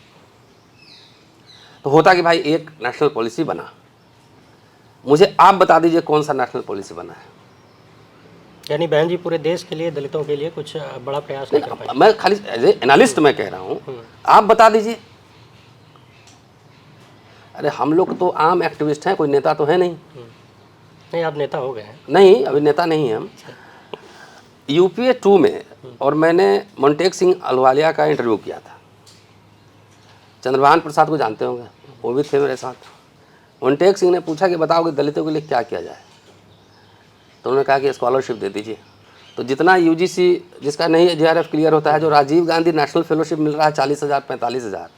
तो होता कि भाई एक नेशनल पॉलिसी बना। मुझे आप बता दीजिए कौन सा नेशनल पॉलिसी बना है? यानी बहन जी पूरे देश के लिए, दलितों के लिए कुछ बड़ा प्रयास नहीं कर पाए। मैं खाली एज ए एनालिस्ट मैं कह रहा हूँ, आप बता दीजिए। अरे हम लोग तो आम एक्टिविस्ट हैं, कोई नेता तो है नहीं। नहीं, आप नेता हो गए हैं। नहीं, अभी नेता नहीं हैं हम। UPA 2 में, और मैंने मोन्टेक सिंह अहलुवालिया का इंटरव्यू किया था। चंद्रभान प्रसाद को जानते होंगे, वो भी थे मेरे साथ। मोन्टेक सिंह ने पूछा कि बताओ कि दलितों के लिए क्या किया जाए, तो उन्होंने कहा कि स्कॉलरशिप दे दीजिए। तो जितना UGC जिसका नहीं JRF क्लियर होता है, जो राजीव गांधी नेशनल फेलोशिप मिल रहा है 40,000 45,000,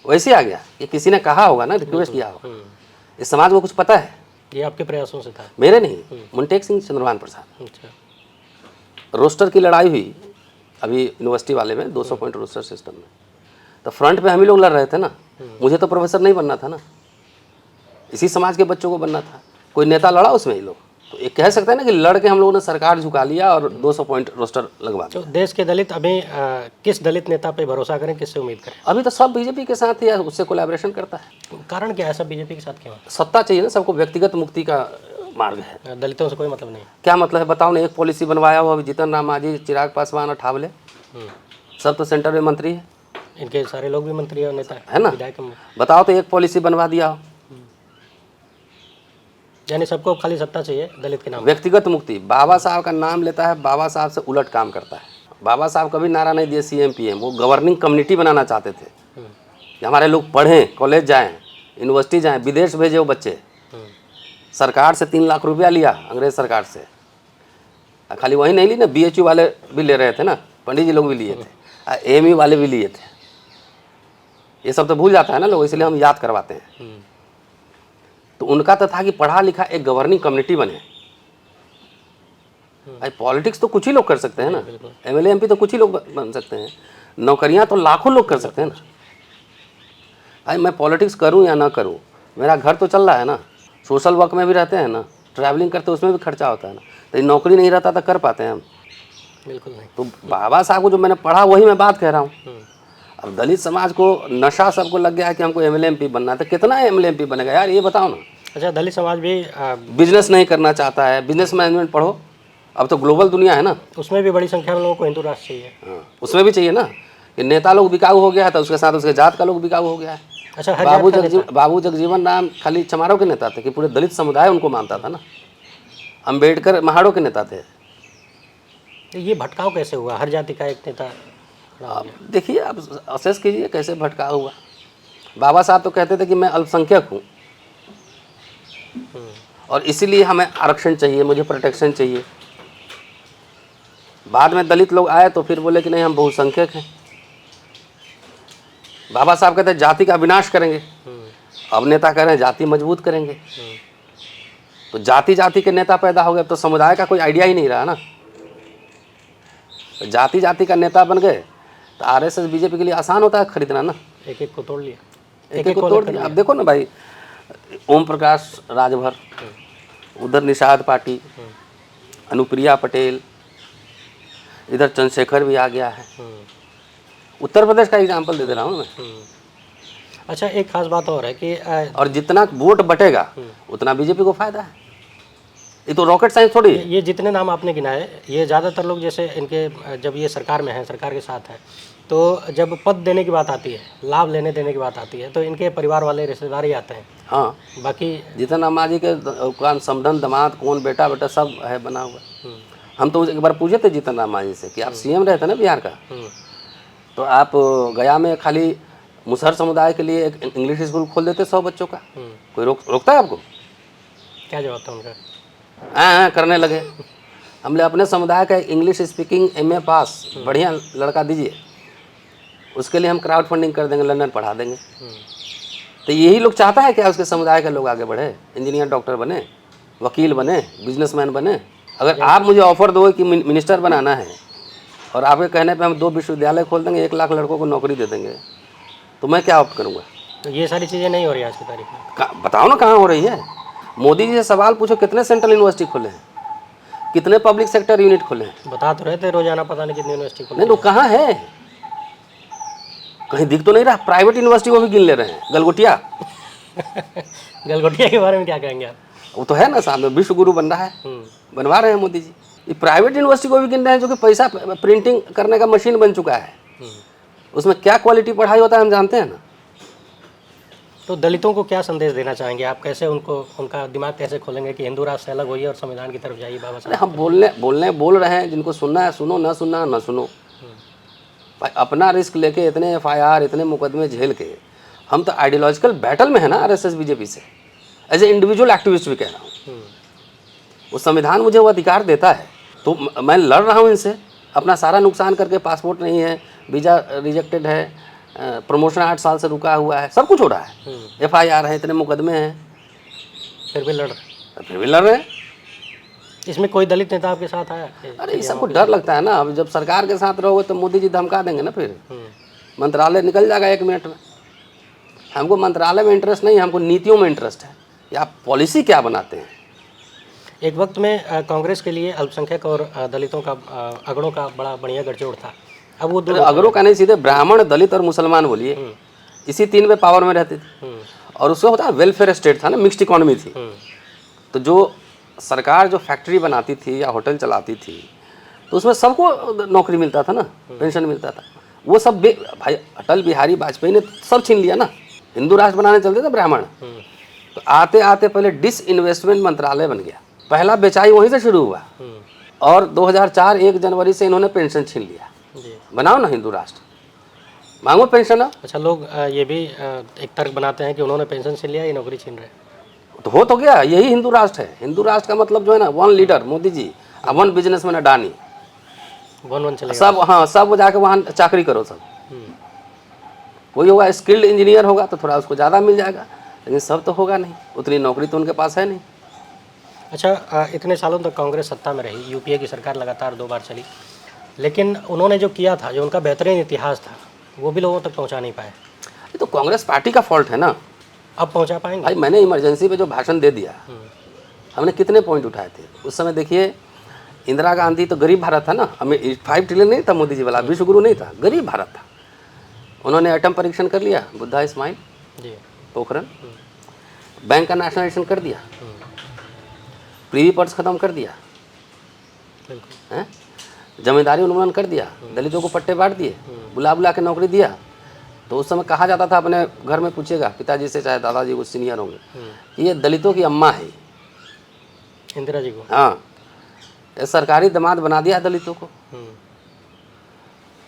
वैसे आ गया। ये किसी ने कहा होगा ना, रिक्वेस्ट किया होगा। इस समाज को कुछ पता है? ये आपके प्रयासों से था? मेरे नहीं, मोन्टेक सिंह, चंद्रभान प्रसाद। अच्छा। रोस्टर की लड़ाई हुई अभी यूनिवर्सिटी वाले में, 200 पॉइंट रोस्टर सिस्टम में, तो फ्रंट पे हम ही लोग लड़ रहे थे ना। मुझे तो प्रोफेसर नहीं बनना था ना, इसी समाज के बच्चों को बनना था। कोई नेता लड़ा उसमें ही लोग, तो ये कह सकते हैं ना कि लड़ के हम लोगों ने सरकार झुका लिया और 200 पॉइंट रोस्टर लगवा दिया। तो देश के दलित अभी किस दलित नेता पे भरोसा करें, किससे उम्मीद करें? अभी तो सब बीजेपी के साथ ही या उससे कोलैबोरेशन करता है। कारण क्या है, सब बीजेपी के साथ क्यों? सत्ता चाहिए ना सबको, व्यक्तिगत मुक्ति का मार्ग है। दलितों से कोई मतलब नहीं? क्या मतलब है बताओ ना। एक पॉलिसी बनवाया हुआ अभी जीतन राम मांझी, चिराग पासवान और ठावले, सब तो सेंटर में मंत्री है। इनके सारे लोग भी मंत्री और नेता है ना? विधायक हैं। बताओ तो एक पॉलिसी बनवा दिया हो। यानी सबको खाली सत्ता चाहिए दलित के नाम पे। व्यक्तिगत मुक्ति, बाबा साहब का नाम लेता है, बाबा साहब से उलट काम करता है। बाबा साहब कभी नारा नहीं दिए सीएम पीएम, वो गवर्निंग कम्युनिटी बनाना चाहते थे कि हमारे लोग पढ़ें, कॉलेज जाएं, यूनिवर्सिटी जाएं, विदेश भेजे वो बच्चे। सरकार से 3 लाख रुपया लिया, अंग्रेज सरकार से। खाली वही नहीं ली ना, BHU वाले भी ले रहे थे ना, पंडित जी लोग भी लिए थे, AMU वाले भी लिए थे। ये सब तो भूल जाता है ना लोग, इसलिए हम याद करवाते हैं। तो उनका तो था कि पढ़ा लिखा एक गवर्निंग कम्युनिटी बने। भाई पॉलिटिक्स तो कुछ ही लोग कर सकते हैं ना, MLA MP तो कुछ ही लोग बन सकते हैं, नौकरियां तो लाखों लोग कर सकते हैं ना। भाई मैं पॉलिटिक्स करूं या ना करूं, मेरा घर तो चल रहा है ना, सोशल वर्क में भी रहते हैं ना, ट्रैवलिंग करते उसमें भी खर्चा होता है ना, तो नौकरी नहीं रहता तो कर पाते हैं हम? बिल्कुल नहीं। तो बाबा साहब को जो मैंने पढ़ा वही मैं बात कह रहा हूँ। अब दलित समाज को नशा सबको लग गया है कि हमको MLA MP बनना है, तो कितना MLA MP बनेगा यार, ये बताओ ना। अच्छा, दलित समाज भी बिजनेस नहीं करना चाहता है, बिजनेस मैनेजमेंट पढ़ो, अब तो ग्लोबल दुनिया है ना। उसमें भी बड़ी संख्या में लोगों को हिंदू राष्ट्र चाहिए। हाँ, उसमें भी चाहिए ना कि नेता लोग बिकाऊ हो गया है, तो उसके साथ उसके जात का लोग बिकाऊ हो गया है। अच्छा, हर जात का नेता। बाबू जगजीवन राम खाली चमारों के नेता थे कि पूरे दलित समुदाय उनको मानता था ना। अम्बेडकर महाड़ों के नेता थे। तो ये भटकाव कैसे हुआ, हर जाति का एक नेता खड़ा हो अब गया? देखिए, आप असेस कीजिए कैसे भटकाव हुआ। बाबा साहब तो कहते थे कि मैं अल्पसंख्यक हूँ और इसीलिए हमें आरक्षण चाहिए, मुझे प्रोटेक्शन चाहिए। बाद में दलित लोग आए तो फिर बोले कि नहीं, हम बहुसंख्यक हैं। बाबा साहब कहते हैं जाति का विनाश करेंगे, अब नेता कह रहे हैं जाति मजबूत करेंगे। तो जाति जाति के नेता पैदा हो गए, तो समुदाय का कोई आइडिया ही नहीं रहा ना। तो जाति जाति का नेता बन गए तो RSS BJP के लिए आसान होता है खरीदना ना। एक एक को तोड़ लिया, एक को तोड़ दिया। अब देखो ना भाई, ओम प्रकाश राजभर, उधर निषाद पाटिल, अनुप्रिया पटेल, इधर चंद्रशेखर भी आ गया है। उत्तर प्रदेश का एग्जाम्पल दे दे रहा हूँ मैं। अच्छा, एक खास बात और है कि और जितना वोट बटेगा उतना BJP को फायदा है। ये तो रॉकेट साइंस थोड़ी है। ये जितने नाम आपने गिनाए, ये ज़्यादातर लोग जैसे इनके जब ये सरकार में हैं, सरकार के साथ है, तो जब पद देने की बात आती है, लाभ लेने देने की बात आती है, तो इनके परिवार वाले रिश्तेदार ही आते हैं। हाँ, बाकी जितना माजी के कौन समधन दामाद कौन बेटा बेटा सब है बना हुआ। हम तो एक बार पूछे थे जीतन राम मांझी से कि आप CM रहे थे ना बिहार का, तो आप गया में खाली मुसहर समुदाय के लिए एक इंग्लिश स्कूल खोल देते 100 बच्चों का, कोई रोकता है आपको? क्या जवाब था उनका? हाँ करने लगे। हमने अपने समुदाय का इंग्लिश स्पीकिंग MA पास बढ़िया लड़का दीजिए, उसके लिए हम क्राउड फंडिंग कर देंगे, लंदन पढ़ा देंगे। तो यही लोग चाहता है क्या उसके समुदाय के लोग आगे बढ़े, इंजीनियर डॉक्टर बने, वकील बने, बिजनेसमैन बने। अगर आप मुझे ऑफर दो कि मिनिस्टर बनाना है और आपके कहने पे हम 2 विश्वविद्यालय खोल देंगे, 1 लाख लड़कों को नौकरी दे देंगे, तो मैं क्या ऑप्ट करूँगा? तो ये सारी चीज़ें नहीं हो रही आज की तारीख में। बताओ ना कहाँ हो रही है। मोदी जी से सवाल पूछो, कितने सेंट्रल यूनिवर्सिटी खोले हैं, कितने पब्लिक सेक्टर यूनिट खोले हैं? बता तो रहे थे रोजाना पता नहीं कितनी यूनिवर्सिटी खोली। नहीं तो कहाँ है, कहीं दिख तो नहीं रहा। प्राइवेट यूनिवर्सिटी को भी गिन ले रहे हैं, गलगोटिया। गलगोटिया के बारे में क्या कहेंगे आप? वो तो है ना, सामने विश्व गुरु बन रहा है, बनवा रहे हैं मोदी जी। ये प्राइवेट यूनिवर्सिटी को भी गिन रहे हैं, जो कि पैसा प्रिंटिंग करने का मशीन बन चुका है। उसमें क्या क्वालिटी पढ़ाई होता है हम जानते हैं ना। तो दलितों को क्या संदेश देना चाहेंगे आप? कैसे उनका दिमाग कैसे खोलेंगे कि हिंदू राष्ट्र से अलग होइए और संविधान की तरफ जाइए? बाबा साहब हम बोल रहे हैं, जिनको सुनना है सुनो, ना सुनना ना सुनो। भाई अपना रिस्क लेके इतने FIR इतने मुकदमे झेल के हम तो आइडियोलॉजिकल बैटल में है ना RSS BJP से। एज ए इंडिविजुअल एक्टिविस्ट भी कह रहा हूँ, वो संविधान मुझे वो अधिकार देता है, तो मैं लड़ रहा हूँ इनसे। अपना सारा नुकसान करके, पासपोर्ट नहीं है, वीज़ा रिजेक्टेड है, प्रमोशन 8 साल से रुका हुआ है, सब कुछ हो रहा है, FIR है, इतने मुकदमे हैं, फिर भी लड़ रहे हैं। इसमें कोई दलित नेता आपके साथ आया? अरे ये सबको डर लगता है ना। अब जब सरकार के साथ रहोगे तो मोदी जी धमका देंगे ना, फिर मंत्रालय निकल जाएगा 1 मिनट में। हमको मंत्रालय में इंटरेस्ट नहीं है, हमको नीतियों में इंटरेस्ट है कि आप पॉलिसी क्या बनाते हैं। एक वक्त में कांग्रेस के लिए अल्पसंख्यक और दलितों का, अगड़ों का बड़ा बढ़िया गठजोड़ था। अब वो अगरों का नहीं, सीधे ब्राह्मण, दलित और मुसलमान बोलिए, इसी 3 में पावर में रहती थी। और उसका होता है वेलफेयर स्टेट था ना, मिक्स्ड इकोनॉमी थी। तो जो सरकार जो फैक्ट्री बनाती थी या होटल चलाती थी, तो उसमें सबको नौकरी मिलता था ना, पेंशन मिलता था। वो सब भाई अटल बिहारी वाजपेयी ने सब छीन लिया ना। हिंदू राष्ट्र बनाने चलते थे ब्राह्मण, तो आते आते पहले डिसइन्वेस्टमेंट मंत्रालय बन गया, पहला बेचाई वहीं से शुरू हुआ। और 2004 1 जनवरी से इन्होंने पेंशन छीन लिया। बनाओ ना हिंदू राष्ट्र, मांगो पेंशन। अच्छा, लोग ये भी एक तर्क बनाते हैं कि उन्होंने पेंशन छीन लिया, ये नौकरी छीन रहे। तो हो तो गया, यही हिंदू राष्ट्र है। हिंदू राष्ट्र का मतलब जो है ना, one leader Modi ji, one businessman Adani, one चलेगा सब। हाँ, सब जाके वहाँ चाकरी करो सब। कोई होगा स्किल्ड इंजीनियर होगा तो थोड़ा उसको ज़्यादा मिल जाएगा, लेकिन सब तो होगा नहीं, उतनी नौकरी तो उनके पास है नहीं। अच्छा, इतने सालों तक कांग्रेस सत्ता में रही, यूपीए की सरकार लगातार 2 बार चली, लेकिन उन्होंने जो किया था, जो उनका बेहतरीन इतिहास था, वो भी लोगों तक पहुंचा नहीं पाए। ये तो कांग्रेस पार्टी का फॉल्ट है ना। अब पहुंचा पाएंगे? भाई मैंने इमरजेंसी पे जो भाषण दे दिया, हमने कितने पॉइंट उठाए थे उस समय। देखिए, इंदिरा गांधी तो गरीब भारत था ना, हमें 5 ट्रिलियन नहीं था मोदी जी वाला, विश्व गुरु नहीं था, गरीब भारत था। उन्होंने एटम परीक्षण कर लिया, बुद्धा इस्माइल जी, पोखरण, बैंक का नेशनलाइजेशन कर दिया, प्रीवी पर्स खत्म कर दिया, बिल्कुल। हैं, जमींदारी उन्मूलन कर दिया, दलितों को पट्टे बांट दिए, बुला बुला के नौकरी दिया। तो उस समय कहा जाता था, अपने घर में पूछेगा पिताजी से, चाहे दादाजी कुछ सीनियर होंगे, कि ये दलितों की अम्मा है इंदिरा जी को। हाँ, ये सरकारी दामाद बना दिया दलितों को।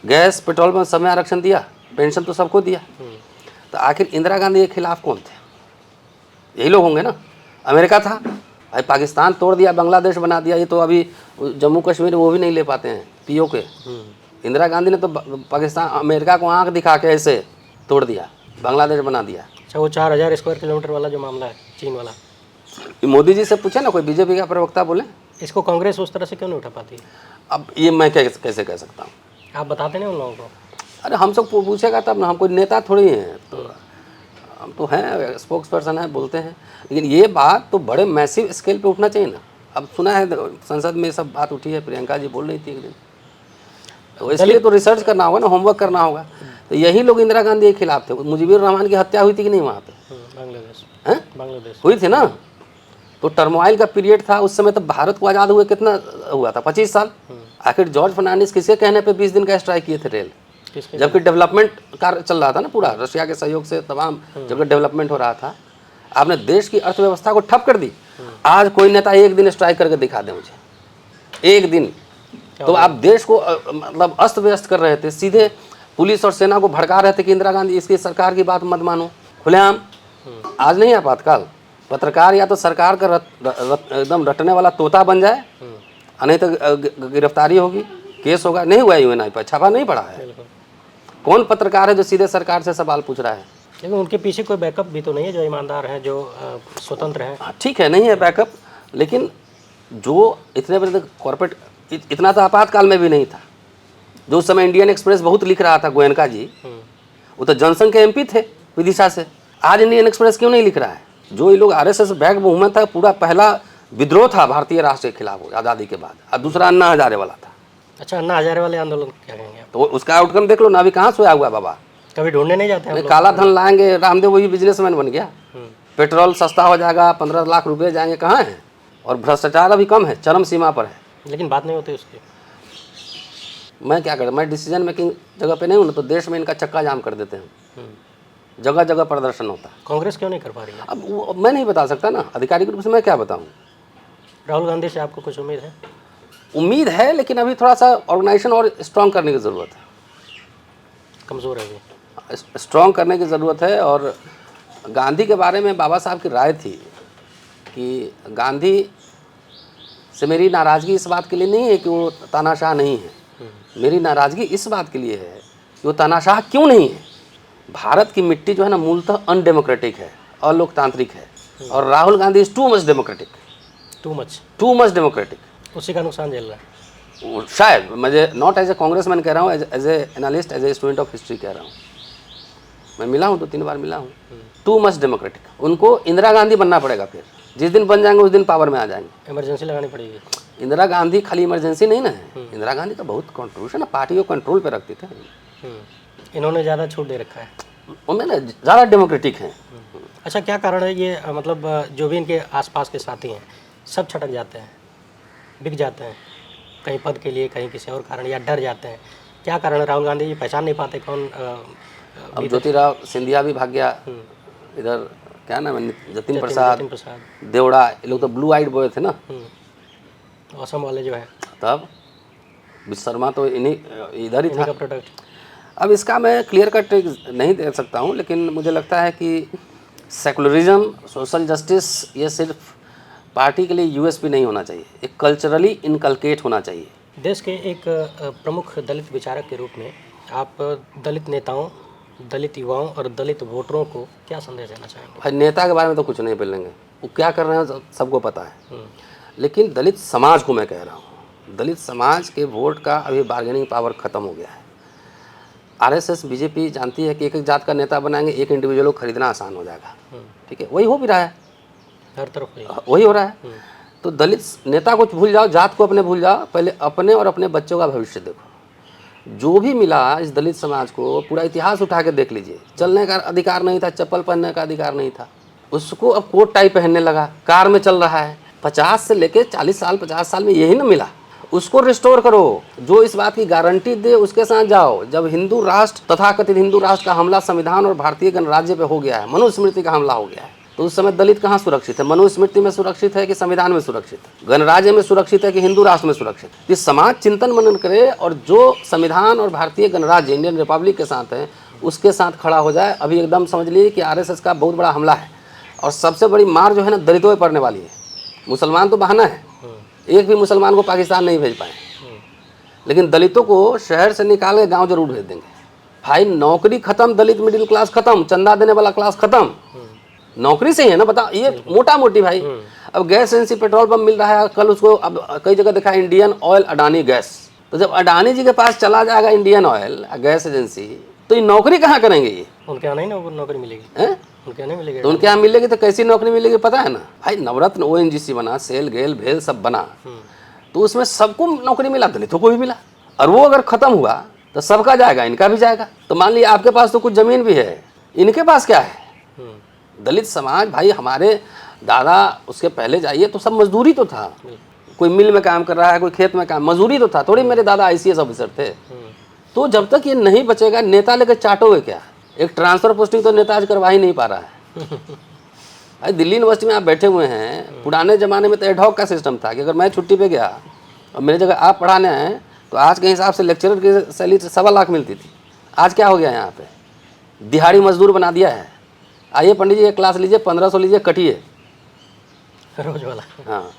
गैस पेट्रोल में समय आरक्षण दिया, पेंशन तो सबको दिया। तो आखिर इंदिरा गांधी के खिलाफ कौन थे? यही लोग होंगे ना। अमेरिका था, भाई पाकिस्तान तोड़ दिया, बांग्लादेश बना दिया। ये तो अभी जम्मू कश्मीर वो भी नहीं ले पाते हैं पीओ के। इंदिरा गांधी ने तो पाकिस्तान अमेरिका को आंख दिखा के ऐसे तोड़ दिया, बांग्लादेश बना दिया। अच्छा, वो 4000 स्क्वायर किलोमीटर वाला जो मामला है, चीन वाला, मोदी जी से पूछे ना, कोई बीजेपी का प्रवक्ता बोले। इसको कांग्रेस उस तरह से क्यों नहीं उठा पाती? अब ये मैं कैसे कह सकता हूँ? आप बताते नहीं उन लोगों को? अरे हम सब पूछेगा तब ना, हम कोई नेता थोड़ी हैं, तो हम तो हैं, स्पोक्स पर्सन हैं, बोलते हैं। लेकिन ये बात तो बड़े मैसिव स्केल पे उठना चाहिए ना। अब सुना है संसद में सब बात उठी है, प्रियंका जी बोल रही थी एक दिन, तो इसलिए तो रिसर्च करना होगा ना, होमवर्क करना होगा। तो यही लोग इंदिरा गांधी के खिलाफ थे। मुजीबुर रहमान की हत्या हुई थी कि नहीं वहाँ पे? बांग्लादेश, हैं, बांग्लादेश हुई थी ना। तो टर्मोइल का पीरियड था उस समय। तो भारत को आज़ाद हुए कितना हुआ था? 25 साल। आखिर जॉर्ज फर्नांडिस किसके कहने पे 20 दिन का स्ट्राइक किए थे रेल, जबकि डेवलपमेंट कार्य चल रहा था ना पूरा, रशिया के सहयोग से तमाम जगह डेवलपमेंट हो रहा था। आपने देश की अर्थव्यवस्था को ठप कर दी। आज कोई नेता एक दिन स्ट्राइक करके दिखा दे मुझे, एक दिन। तो आप देश को मतलब अस्त व्यस्त कर रहे थे, सीधे पुलिस और सेना को भड़का रहे थे कि इंदिरा गांधी इसकी सरकार की बात मत मानो, खुलेआम। आज नहीं आपातकाल, पत्रकार या तो सरकार का एकदम रटने वाला तोता बन जाए, नहीं तो गिरफ्तारी होगी, केस होगा। नहीं हुआ यूएनआई पर, छापा नहीं पड़ा है। कौन पत्रकार है जो सीधे सरकार से सवाल पूछ रहा है? लेकिन उनके पीछे कोई बैकअप भी तो नहीं है, जो ईमानदार हैं, जो स्वतंत्र हैं। ठीक है, नहीं है बैकअप, लेकिन जो इतने बड़े कॉर्पोरेट, इतना तो आपातकाल में भी नहीं था। जो उस समय इंडियन एक्सप्रेस बहुत लिख रहा था, गोयनका जी, वो तो जनसंघ के एमपी थे विदिशा से। आज इंडियन एक्सप्रेस क्यों नहीं लिख रहा है? जो ये लोग आरएसएस बैक मूवमेंट था, पूरा पहला विद्रोह था भारतीय राष्ट्र के खिलाफ आज़ादी के बाद, और दूसरा अन्ना हजारे वाला था। अच्छा, अन्ना हजारे वाले आंदोलन क्या कहेंगे? तो उसका आउटकम देख लो ना, अभी कहाँ सोया हुआ बाबा। कभी ढूंढने नहीं जाते हैं? काला धन लाएंगे, रामदेव वही बिजनेसमैन बन गया। पेट्रोल सस्ता हो जाएगा, 15 लाख रुपए जाएंगे, कहाँ है? और भ्रष्टाचार अभी कम है, चरम सीमा पर है, लेकिन बात नहीं होती उसकी। मैं क्या करूँ, मैं डिसीजन मेकिंग जगह पे नहीं हूँ ना, तो देश में इनका चक्का जाम कर देते हैं। जगह जगह प्रदर्शन होता है। कांग्रेस क्यों नहीं कर पा रही है? अब मैं नहीं बता सकता ना, आधिकारिक रूप से मैं क्या बताऊँ। राहुल गांधी से आपको कुछ उम्मीद है? उम्मीद है, लेकिन अभी थोड़ा सा ऑर्गेनाइजेशन और स्ट्रॉन्ग करने की ज़रूरत है। कमज़ोर है अभी, स्ट्रॉन्ग करने की ज़रूरत है। और गांधी के बारे में बाबा साहब की राय थी कि गांधी से मेरी नाराज़गी इस बात के लिए नहीं है कि वो तानाशाह नहीं है, मेरी नाराज़गी इस बात के लिए है कि वो तानाशाह क्यों नहीं है। भारत की मिट्टी जो है ना, मूलतः अनडेमोक्रेटिक है, अलोकतांत्रिक है, और Rahul Gandhi is too much democratic, too much democratic. उसी का नुकसान झेल रहा है शायद। मुझे नॉट एज ए कांग्रेसमैन कह रहा हूँ, as a analyst, as a student of history कह रहा हूँ। मैं मिला हूँ, 2-3 बार मिला हूँ। Too much democratic. उनको इंदिरा गांधी बनना पड़ेगा, फिर जिस दिन बन जाएंगे उस दिन पावर में आ जाएंगे। इमरजेंसी लगानी पड़ेगी। इंदिरा गांधी खाली इमरजेंसी नहीं ना है, इंदिरा गांधी का बहुत कंट्रीब्यूशन है, पार्टी को कंट्रोल पे रखते थे। इन्होंने ज़्यादा छूट दे रखा है, उनमें ज़्यादा डेमोक्रेटिक हैं। अच्छा, क्या कारण है ये? मतलब जो भी इनके आसपास के साथी हैं, सब छटक जाते हैं, बिक जाते हैं, कहीं पद के लिए, कहीं किसी और कारण, या डर जाते हैं क्या कारण है, राहुल गांधी जी पहचान नहीं पाते कौन अब ज्योतिराव सिंधिया भी भाग गया, इधर क्या नाम है, जतिन प्रसाद, जतिन प्रसाद, देवड़ा, ये लोग तो ब्लू आइड बॉय थे ना। असम वाले जो है तब विश्वकर्मा तो इन्हीं इधर ही इन्हीं था। का प्रोडक्ट। अब इसका मैं क्लियर कट नहीं दे सकता हूँ, लेकिन मुझे लगता है कि सेकुलरिज्म, सोशल जस्टिस, ये सिर्फ पार्टी के लिए यूएसपी नहीं होना चाहिए, एक कल्चरली इनकलकेट होना चाहिए। देश के एक प्रमुख दलित विचारक के रूप में आप दलित नेताओं, दलित युवाओं और दलित वोटरों को क्या संदेश देना चाहेंगे? भाई नेता के बारे में तो कुछ नहीं बोलेंगे, वो क्या कर रहे हैं सबको पता है, लेकिन दलित समाज को मैं कह रहा हूँ, दलित समाज के वोट का अभी बार्गेनिंग पावर ख़त्म हो गया है। आरएसएस, बीजेपी जानती है कि एक एक जात का नेता बनाएंगे, एक इंडिविजुअल को खरीदना आसान हो जाएगा। ठीक है, वही हो भी रहा है, हर तरफ वही हो रहा है। तो दलित नेता को भूल जाओ, जात को अपने भूल जाओ, पहले अपने और अपने बच्चों का भविष्य देखो। जो भी मिला इस दलित समाज को, पूरा इतिहास उठा के देख लीजिए। चलने का अधिकार नहीं था, चप्पल पहनने का अधिकार नहीं था, उसको अब कोट टाई पहनने लगा, कार में चल रहा है। 50 से लेके 40 साल, 50 साल में यही ना मिला, उसको रिस्टोर करो। जो इस बात की गारंटी दे उसके साथ जाओ। जब हिंदू राष्ट्र, तथाकथित हिंदू राष्ट्र का हमला संविधान और भारतीय गणराज्य पे हो गया है, मनुस्मृति का हमला हो गया है, तो उस समय दलित कहाँ सुरक्षित है? मनुस्मृति में सुरक्षित है कि संविधान में सुरक्षित है? गणराज्य में सुरक्षित है कि हिंदू राष्ट्र में सुरक्षित है? ये समाज चिंतन मनन करे और जो संविधान और भारतीय गणराज्य, इंडियन रिपब्लिक के साथ है, उसके साथ खड़ा हो जाए। अभी एकदम समझ लीजिए कि आरएसएस का बहुत बड़ा हमला है, और सबसे बड़ी मार जो है ना, दलितों पर पड़ने वाली है। मुसलमान तो बहाना है, एक भी मुसलमान को पाकिस्तान नहीं भेज पाए, लेकिन दलितों को शहर से निकाल के गाँव जरूर भेज देंगे। भाई नौकरी खत्म, दलित मिडिल क्लास खत्म, चंदा देने वाला क्लास खत्म, नौकरी से ही है ना, बता, ये मोटा मोटी भाई। अब गैस एजेंसी, पेट्रोल पंप मिल रहा है, कल उसको अब कई जगह देखा इंडियन ऑयल अडानी गैस। तो जब अडानी जी के पास चला जाएगा इंडियन ऑयल गैस एजेंसी, तो ये नौकरी कहाँ करेंगे? ये उनके यहाँ नहीं ना नौकरी मिलेगी, उनके यहाँ नहीं मिलेगी। तो उनके यहाँ मिलेगी तो कैसी नौकरी मिलेगी पता है ना भाई? नवरत्न ओएनजीसी बना, सेल गेल भेल सब बना, तो उसमें सबको नौकरी मिला, दलितों को भी मिला। और वो अगर खत्म हुआ तो सबका जाएगा, इनका भी जाएगा। तो मान लिया आपके पास तो कुछ जमीन भी है, इनके पास क्या है? दलित समाज भाई, हमारे दादा, उसके पहले जाइए तो सब मजदूरी तो था, कोई मिल में काम कर रहा है, कोई खेत में काम, मजदूरी तो था। थोड़ी मेरे दादा आईसीएस ऑफिसर थे। तो जब तक ये नहीं बचेगा, नेता लेकर चाटोगे क्या? एक ट्रांसफर पोस्टिंग तो नेता आज करवा ही नहीं पा रहा है। भाई दिल्ली यूनिवर्सिटी में आप बैठे हुए हैं, पुराने ज़माने में तो एडहॉक का सिस्टम था कि अगर मैं छुट्टी पे गया और मेरी जगह आप पढ़ाने आए, तो आज के हिसाब से लेक्चरर की सैलरी 1.25 लाख मिलती थी। आज क्या हो गया यहाँ पे? दिहाड़ी मजदूर बना दिया है। आइए पंडित जी एक क्लास लीजिए, 1500 लीजिए, कटिए रोज वाला। हाँ,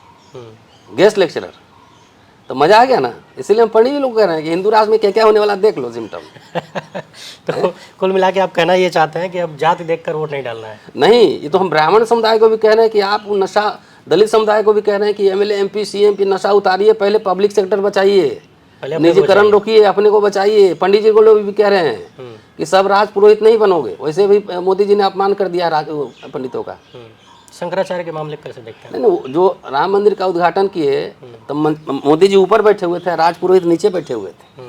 गेस्ट लेक्चरर। तो मज़ा आ गया ना। इसीलिए हम पंडित जी लोग कह रहे हैं कि हिंदू राष्ट्र में क्या क्या होने वाला देख लो सिम्टम। तो कुल मिला के आप कहना ये चाहते हैं कि अब जाति देखकर वोट नहीं डालना है? नहीं, ये तो हम ब्राह्मण समुदाय को भी कह रहे हैं कि आप नशा, दलित समुदाय को भी कह रहे हैं कि एमएलए, एमपी, सीएम की नशा उतारिए, पहले पब्लिक सेक्टर बचाइए, निजीकरण रोकिए, अपने को बचाइए। पंडित जी को लोग भी कह रहे हैं कि सब राज पुरोहित नहीं बनोगे। वैसे भी मोदी जी ने अपमान कर दिया पंडितों का। शंकराचार्य के मामले कैसे देखते हैं? नहीं, जो राम मंदिर का उद्घाटन किए तब मोदी जी ऊपर बैठे हुए थे, राज पुरोहित नीचे बैठे हुए थे,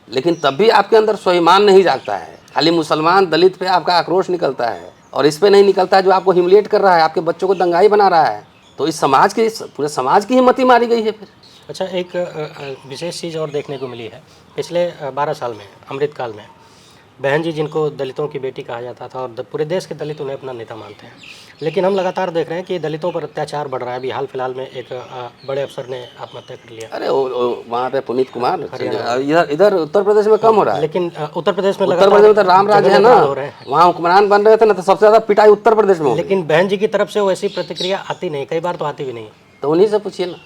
लेकिन तब भी आपके अंदर स्वाभिमान नहीं जागता है। खाली मुसलमान, दलित पे आपका आक्रोश निकलता है, और इस पे नहीं निकलता है जो आपको ह्यूमिलिएट कर रहा है, आपके बच्चों को दंगाई बना रहा है। तो इस समाज की, पूरे समाज की हिम्मत ही मारी गई है फिर। अच्छा, एक विशेष चीज़ और देखने को मिली है पिछले 12 साल में, अमृतकाल में, बहन जी जिनको दलितों की बेटी कहा जाता था और पूरे देश के दलित उन्हें अपना नेता मानते हैं, लेकिन हम लगातार देख रहे हैं कि दलितों पर अत्याचार बढ़ रहा है। अभी हाल फिलहाल में एक बड़े अफसर ने आत्महत्या कर लिया। अरे वहाँ पे पुनीत कुमार, इधर उत्तर प्रदेश में कम हो रहा है, लेकिन उत्तर प्रदेश में तो राम राज है ना, वहाँ हुक्मरान बन रहे थे ना, तो सबसे ज़्यादा पिटाई उत्तर प्रदेश में। लेकिन बहन जी की तरफ से वैसी प्रतिक्रिया आती नहीं, कई बार तो आती भी नहीं। तो उन्हीं से पूछिए ना,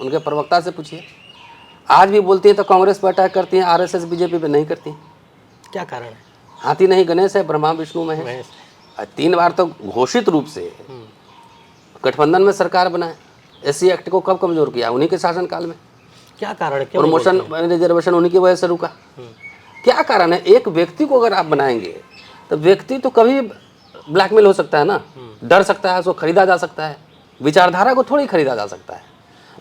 उनके प्रवक्ता से पूछिए। आज भी बोलती है तो कांग्रेस पर अटैक करती हैं, आरएसएस बीजेपी पे नहीं करती। क्या कारण है? हाथी नहीं गणेश है, ब्रह्मा विष्णु में है। 3 बार तो घोषित रूप से गठबंधन में सरकार बनाए। एससी एक्ट को कब कमजोर किया? उन्हीं के शासनकाल में। क्या कारण है? प्रमोशन रिजर्वेशन उन्हीं की वजह से रुका। क्या कारण है? एक व्यक्ति को अगर आप बनाएंगे तो व्यक्ति तो कभी ब्लैकमेल हो सकता है ना, डर सकता है, उसको खरीदा जा सकता है। विचारधारा को थोड़ी खरीदा जा सकता है।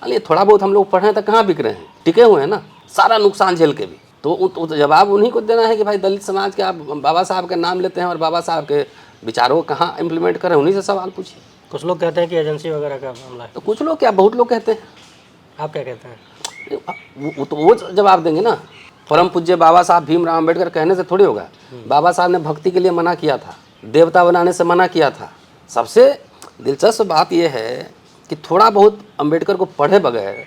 अरे थोड़ा बहुत हम लोग पढ़े तो कहाँ बिक रहे हैं, टिके हुए हैं ना, सारा नुकसान झेल के भी। तो जवाब उन्हीं को देना है कि भाई दलित समाज के आप बाबा साहब का नाम लेते हैं और बाबा साहब के विचारों को कहाँ इम्प्लीमेंट करें, उन्हीं से सवाल पूछिए। कुछ लोग कहते हैं कि एजेंसी वगैरह का मामला है। तो कुछ लोग क्या, बहुत लोग कहते हैं। आप क्या कहते हैं? वो जवाब देंगे ना। परम पूज्य बाबा साहब भीमराव अम्बेडकर कहने से थोड़ी होगा। बाबा साहब ने भक्ति के लिए मना किया था, देवता बनाने से मना किया था। सबसे दिलचस्प बात यह है कि थोड़ा बहुत अम्बेडकर को पढ़े बगैर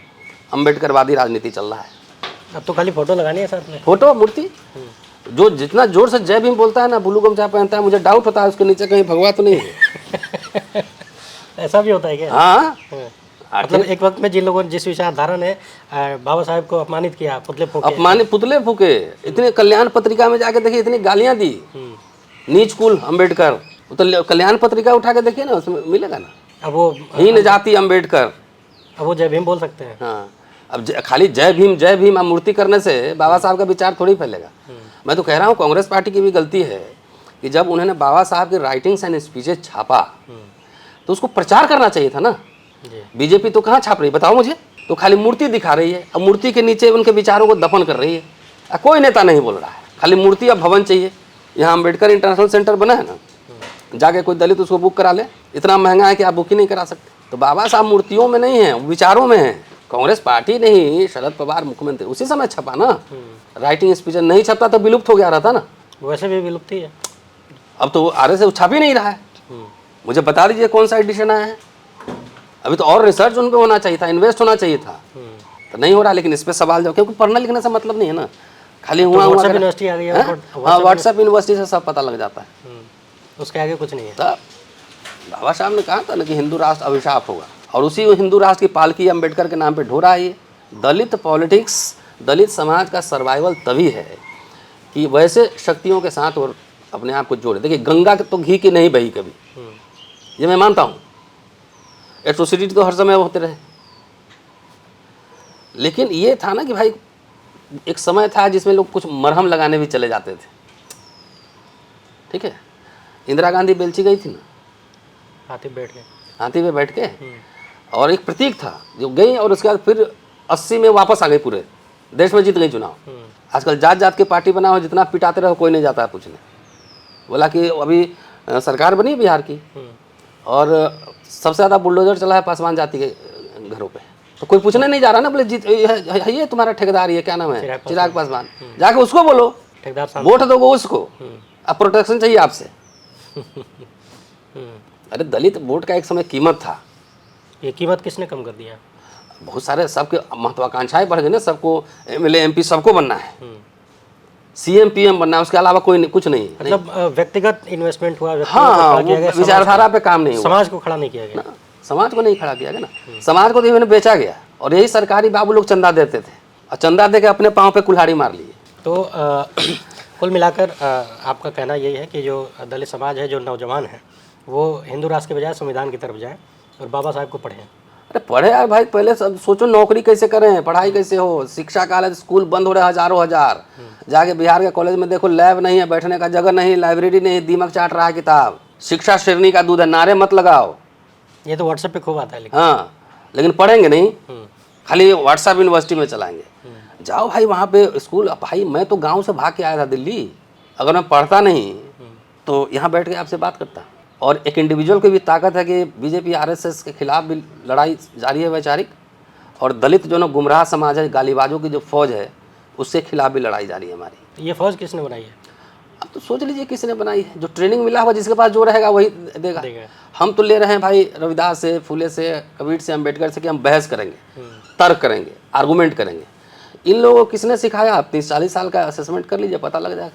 अम्बेडकरवादी राजनीति चल रहा है। अब तो खाली फोटो लगानी है साथ में, फोटो मूर्ति। जो जितना जोर से जय भीम बोलता है ना, ब्लू गमछा पहनता है, मुझे डाउट होता है उसके नीचे कहीं भगवा तो नहीं है। ऐसा भी होता है क्या? हाँ, मतलब एक वक्त में जिन लोगों ने जिस विचारधारा ने बाबा साहब को अपमानित किया, पुतले फूके, अपमानित पुतले फूके, इतने कल्याण पत्रिका में जाके देखिए इतनी गालियां दी, नीच कुल अम्बेडकर। तो कल्याण पत्रिका उठा के देखिए ना, उसमें मिलेगा ना, अब वो हीन जाति अम्बेडकर। अब वो जय भीम बोल सकते हैं। हाँ, अब खाली जय भीम मूर्ति करने से बाबा साहब का विचार थोड़ी फैलेगा। मैं तो कह रहा हूँ कांग्रेस पार्टी की भी गलती है कि जब उन्होंने बाबा साहब के राइटिंग्स एंड स्पीचेस छापा तो उसको प्रचार करना चाहिए था ना। बीजेपी तो कहाँ छाप रही है बताओ मुझे, तो खाली मूर्ति दिखा रही है, अब मूर्ति के नीचे उनके विचारों को दफन कर रही है। कोई नेता नहीं बोल रहा है, खाली मूर्ति अब भवन चाहिए। यहाँ अम्बेडकर इंटरनेशनल सेंटर बना है ना, जाके कोई दलित उसको बुक करा ले, इतना महंगा है कि आप बुक ही नहीं करा सकते। तो बाबा साहब मूर्तियों में नहीं है, विचारों में है। कांग्रेस पार्टी नहीं, शरद पवार मुख्यमंत्री उसी समय छपा ना। राइटिंग स्पीच नहीं छपता तो विलुप्त हो गया रहता ना। वैसे भी विलुप्त ही है। अब तो आरएसएस छाप ही नहीं रहा है। मुझे बता दीजिए कौन सा एडिशन आया है। अभी तो और रिसर्च उन पे होना चाहिए था, इन्वेस्ट होना चाहिए था, तो नहीं हो रहा। लेकिन इस पे सवाल जाओ, क्योंकि पढ़ने लिखने से मतलब नहीं है ना, खाली हुआ हुआ यूनिवर्सिटी आ गई है। हाँ, व्हाट्सएप यूनिवर्सिटी से सब पता लग जाता है, उसके आगे कुछ नहीं है। तब बाबा साहब ने कहा था ना कि हिंदू राष्ट्र अभिशाप होगा, और उसी हिंदू राष्ट्र की पालकी अम्बेडकर के नाम पे ढो रहा है ये। दलित पॉलिटिक्स, दलित समाज का सर्वाइवल तभी है कि वैसे शक्तियों के साथ और अपने आप को जोड़े। देखिए गंगा तो घी की नहीं बही कभी, ये मैं मानता हूँ। एट्रोसिटी तो हर समय होते रहे, लेकिन ये था ना कि भाई एक समय था जिसमें लोग कुछ मरहम लगाने भी चले जाते थे। ठीक है, इंदिरा गांधी बेलची गई थी ना, हाथी बैठ गए, हाथी पे बैठ के, और एक प्रतीक था जो गई, और उसके बाद फिर 80 में वापस आ गई, पूरे देश में जीत गई चुनाव। आजकल जात जात की पार्टी बना हो, जितना पिटाते रहो कोई नहीं जाता है पूछने। बोला कि अभी सरकार बनी बिहार की, और सबसे ज़्यादा बुलडोजर चला है पासवान जाति के घरों पे, तो कोई पूछने नहीं जा रहा ना। बोले जीत ये तुम्हारा ठेकेदार, ये क्या नाम है, चिराग पासवान, जाके उसको बोलो, ठेकेदार साहब वोट दोगे उसको। अब प्रोटेक्शन चाहिए आपसे। अरे दलित वोट का एक समय कीमत था। ये कीमत किसने कम कर दिया? बहुत सारे, सबके महत्वाकांक्षाएं बढ़ गई ना, सबको एमएलए एमपी सबको बनना है, सीएम पीएम बनना है, उसके अलावा कोई नहीं, कुछ नहीं। मतलब व्यक्तिगत इन्वेस्टमेंट हुआ, हाँ, विचारधारा पे काम नहीं हुआ, समाज को खड़ा नहीं किया गया, समाज को नहीं खड़ा किया गया ना। समाज को तो इन्होंने बेचा गया, और यही सरकारी बाबू लोग चंदा देते थे, और चंदा दे के अपने पाँव पे कुल्हाड़ी मार लिए। तो कुल मिलाकर आपका कहना यही है कि जो दलित समाज है, जो नौजवान है, वो हिंदू राष्ट्र के बजाय संविधान की तरफ जाए और बाबा साहब को पढ़ें। अरे पढ़े यार भाई, पहले सब सोचो नौकरी कैसे करें, पढ़ाई कैसे हो। शिक्षा काल है, स्कूल बंद हो रहे हजारों हजार, जाके बिहार के कॉलेज में देखो लैब नहीं है, बैठने का जगह नहीं, लाइब्रेरी नहीं, दीमक चाट रहा है किताब। शिक्षा शेरनी का दूध है, नारे मत लगाओ। ये तो व्हाट्सएप पे खूब आता है, लेकिन हाँ, लेकिन पढ़ेंगे नहीं, खाली व्हाट्सएप यूनिवर्सिटी में चलाएंगे। जाओ भाई वहाँ पे स्कूल। भाई मैं तो गाँव से भाग के आया था दिल्ली, अगर मैं पढ़ता नहीं तो यहाँ बैठ के आपसे बात करता। और एक इंडिविजुअल की भी ताकत है कि बीजेपी आरएसएस के खिलाफ भी लड़ाई जारी है वैचारिक, और दलित जो ना गुमराह समाज है, गालीबाजों की जो फौज है, उससे खिलाफ भी लड़ाई जारी है हमारी। ये फौज किसने बनाई है? अब तो सोच लीजिए किसने बनाई है। जो ट्रेनिंग मिला हुआ, जिसके पास जो रहेगा वही देगा। हम तो ले रहे हैं भाई रविदास से, फुले से, कबीर से, अम्बेडकर से, कि हम बहस करेंगे, तर्क करेंगे, आर्गूमेंट करेंगे। इन लोगों को किसने सिखाया? आप 30-40 साल का असेसमेंट कर लीजिए, पता लग जाएगा।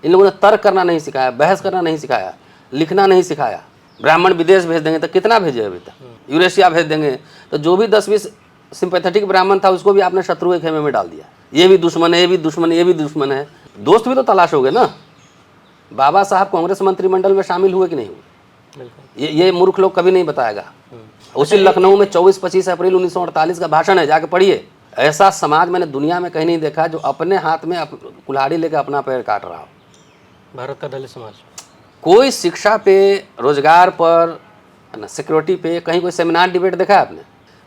इन लोगों ने तर्क करना नहीं सिखाया, बहस करना नहीं सिखाया, लिखना नहीं सिखाया। ब्राह्मण विदेश भेज देंगे तो कितना भेजे अभी तक, यूरेशिया भेज देंगे, तो जो भी 10-20 सिंपैथेटिक ब्राह्मण था उसको भी आपने शत्रु के खेमे में डाल दिया। ये भी दुश्मन है, ये भी दुश्मन है, ये भी दुश्मन है। दोस्त भी तो तलाश हो गए ना। बाबा साहब कांग्रेस मंत्रिमंडल में शामिल हुए कि नहीं हुए? ये मूर्ख लोग कभी नहीं बताएगा। उसी लखनऊ में 24-25 अप्रैल 1948 का भाषण है, जाके पढ़िए। ऐसा समाज मैंने दुनिया में कहीं नहीं देखा जो अपने हाथ में कुल्हाड़ी लेकर अपना पैर काट रहा हो। भारत का दलित समाज कोई शिक्षा पे, रोजगार पर, सिक्योरिटी पे कहीं कोई सेमिनार डिबेट देखा है आपने?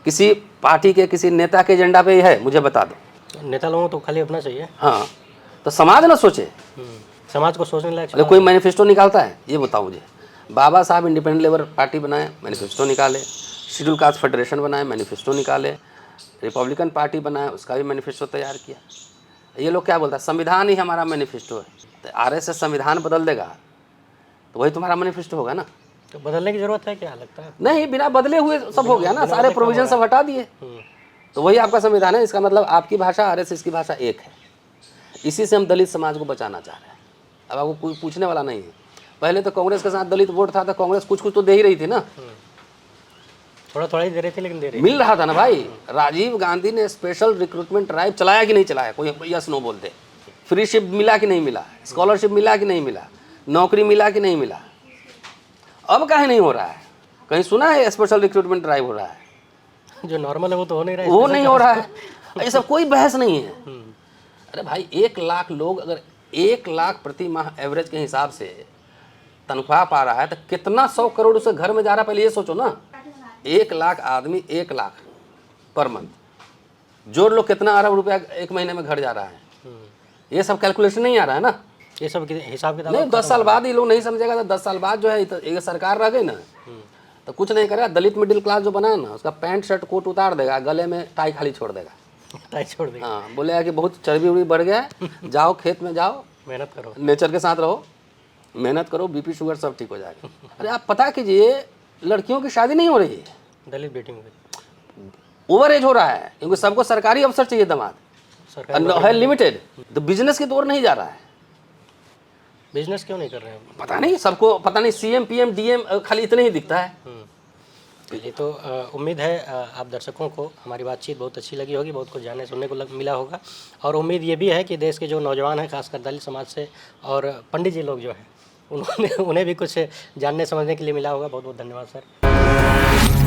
किसी पार्टी के, किसी नेता के एजेंडा पे है? मुझे बता दो। नेता लोगों तो खाली अपना चाहिए। हाँ, तो समाज ना सोचे, समाज को सोचने लायक। कोई मैनिफेस्टो निकालता है? ये बताओ मुझे। बाबा साहब इंडिपेंडेंट लेबर पार्टी बनाए, मैनिफेस्टो निकाले। शेड्यूल कास्ट फेडरेशन बनाए, मैनिफेस्टो निकाले। रिपब्लिकन पार्टी बनाए, उसका भी मैनिफेस्टो तैयार किया। ये लोग क्या बोलता है, संविधान ही हमारा मैनिफेस्टो है। तो आरएसएस संविधान बदल देगा तो वही तुम्हारा मैनिफेस्टो होगा ना। तो बदलने की ज़रूरत है क्या लगता है? नहीं, बिना बदले हुए सब हो गया ना, सारे प्रोविजन सब हटा दिए, हम्म, तो वही आपका संविधान है। इसका मतलब आपकी भाषा आरएसएस की भाषा एक है। इसी से हम दलित समाज को बचाना चाह रहे हैं। अब आपको कोई पूछने वाला नहीं है। पहले तो कांग्रेस के साथ दलित वोट था तो कांग्रेस कुछ कुछ तो दे ही रही थी ना, थोड़ा थोड़ा ही दे रही थी लेकिन दे रही मिल रहा था ना भाई। राजीव गांधी ने स्पेशल रिक्रूटमेंट ड्राइव चलाया कि नहीं चलाया, कोई यस नो बोलते। फ्रीशिप मिला कि नहीं मिला, स्कॉलरशिप मिला कि नहीं मिला, नौकरी मिला कि नहीं मिला। अब काहे नहीं हो रहा है? कहीं सुना है स्पेशल रिक्रूटमेंट ड्राइव हो रहा है? है। जो नॉर्मल है वो तो हो नहीं रहा है, वो इसमें नहीं से हो रहा है, ऐसा कोई बहस नहीं है। हम्म, अरे भाई 1 लाख लोग अगर 1 लाख प्रति माह एवरेज के हिसाब से तनख्वाह पा रहा है तो कितना 100 करोड़ उसे घर में जा रहा है, पहले ये सोचो ना। 1 लाख आदमी 1 लाख पर मंथ, जोड़ लो कितना अरब रुपया 1 महीने में घर जा रहा है। ये सब कैलकुलेशन नहीं आ रहा है ना। ये सब हिसाब किताब नहीं, 10 साल बाद ये लोग नहीं समझेगा तो 10 साल बाद जो है एक सरकार रह गई ना तो कुछ नहीं करेगा। दलित मिडिल क्लास जो बना है ना, उसका पैंट शर्ट कोट उतार देगा, गले में टाई खाली छोड़ देगा। टाई छोड़ देंगे, हाँ, बोलेगा कि बहुत चर्बी उर्बी बढ़ गया है, जाओ खेत में जाओ, मेहनत करो। नेचर के साथ रहो, मेहनत करो, बीपी शुगर सब ठीक हो जाएगा। अरे आप पता कीजिए, लड़कियों की शादी नहीं हो रही है, दलित बेटियों में ओवर एज हो रहा है, क्योंकि सबको सरकारी अफसर चाहिए दामाद, सरकार है लिमिटेड, तो बिजनेस की ओर नहीं जा रहा है। बिजनेस क्यों नहीं कर रहे हैं? पता नहीं सबको, पता नहीं सीएम पीएम डीएम खाली इतने ही दिखता है। चलिए, तो उम्मीद है आप दर्शकों को हमारी बातचीत बहुत अच्छी लगी होगी, बहुत कुछ जानने सुनने को मिला होगा। और उम्मीद ये भी है कि देश के जो नौजवान हैं, खासकर दलित समाज से और पंडित जी लोग जो हैं, उन्हें भी कुछ जानने समझने के लिए मिला होगा। बहुत बहुत धन्यवाद सर।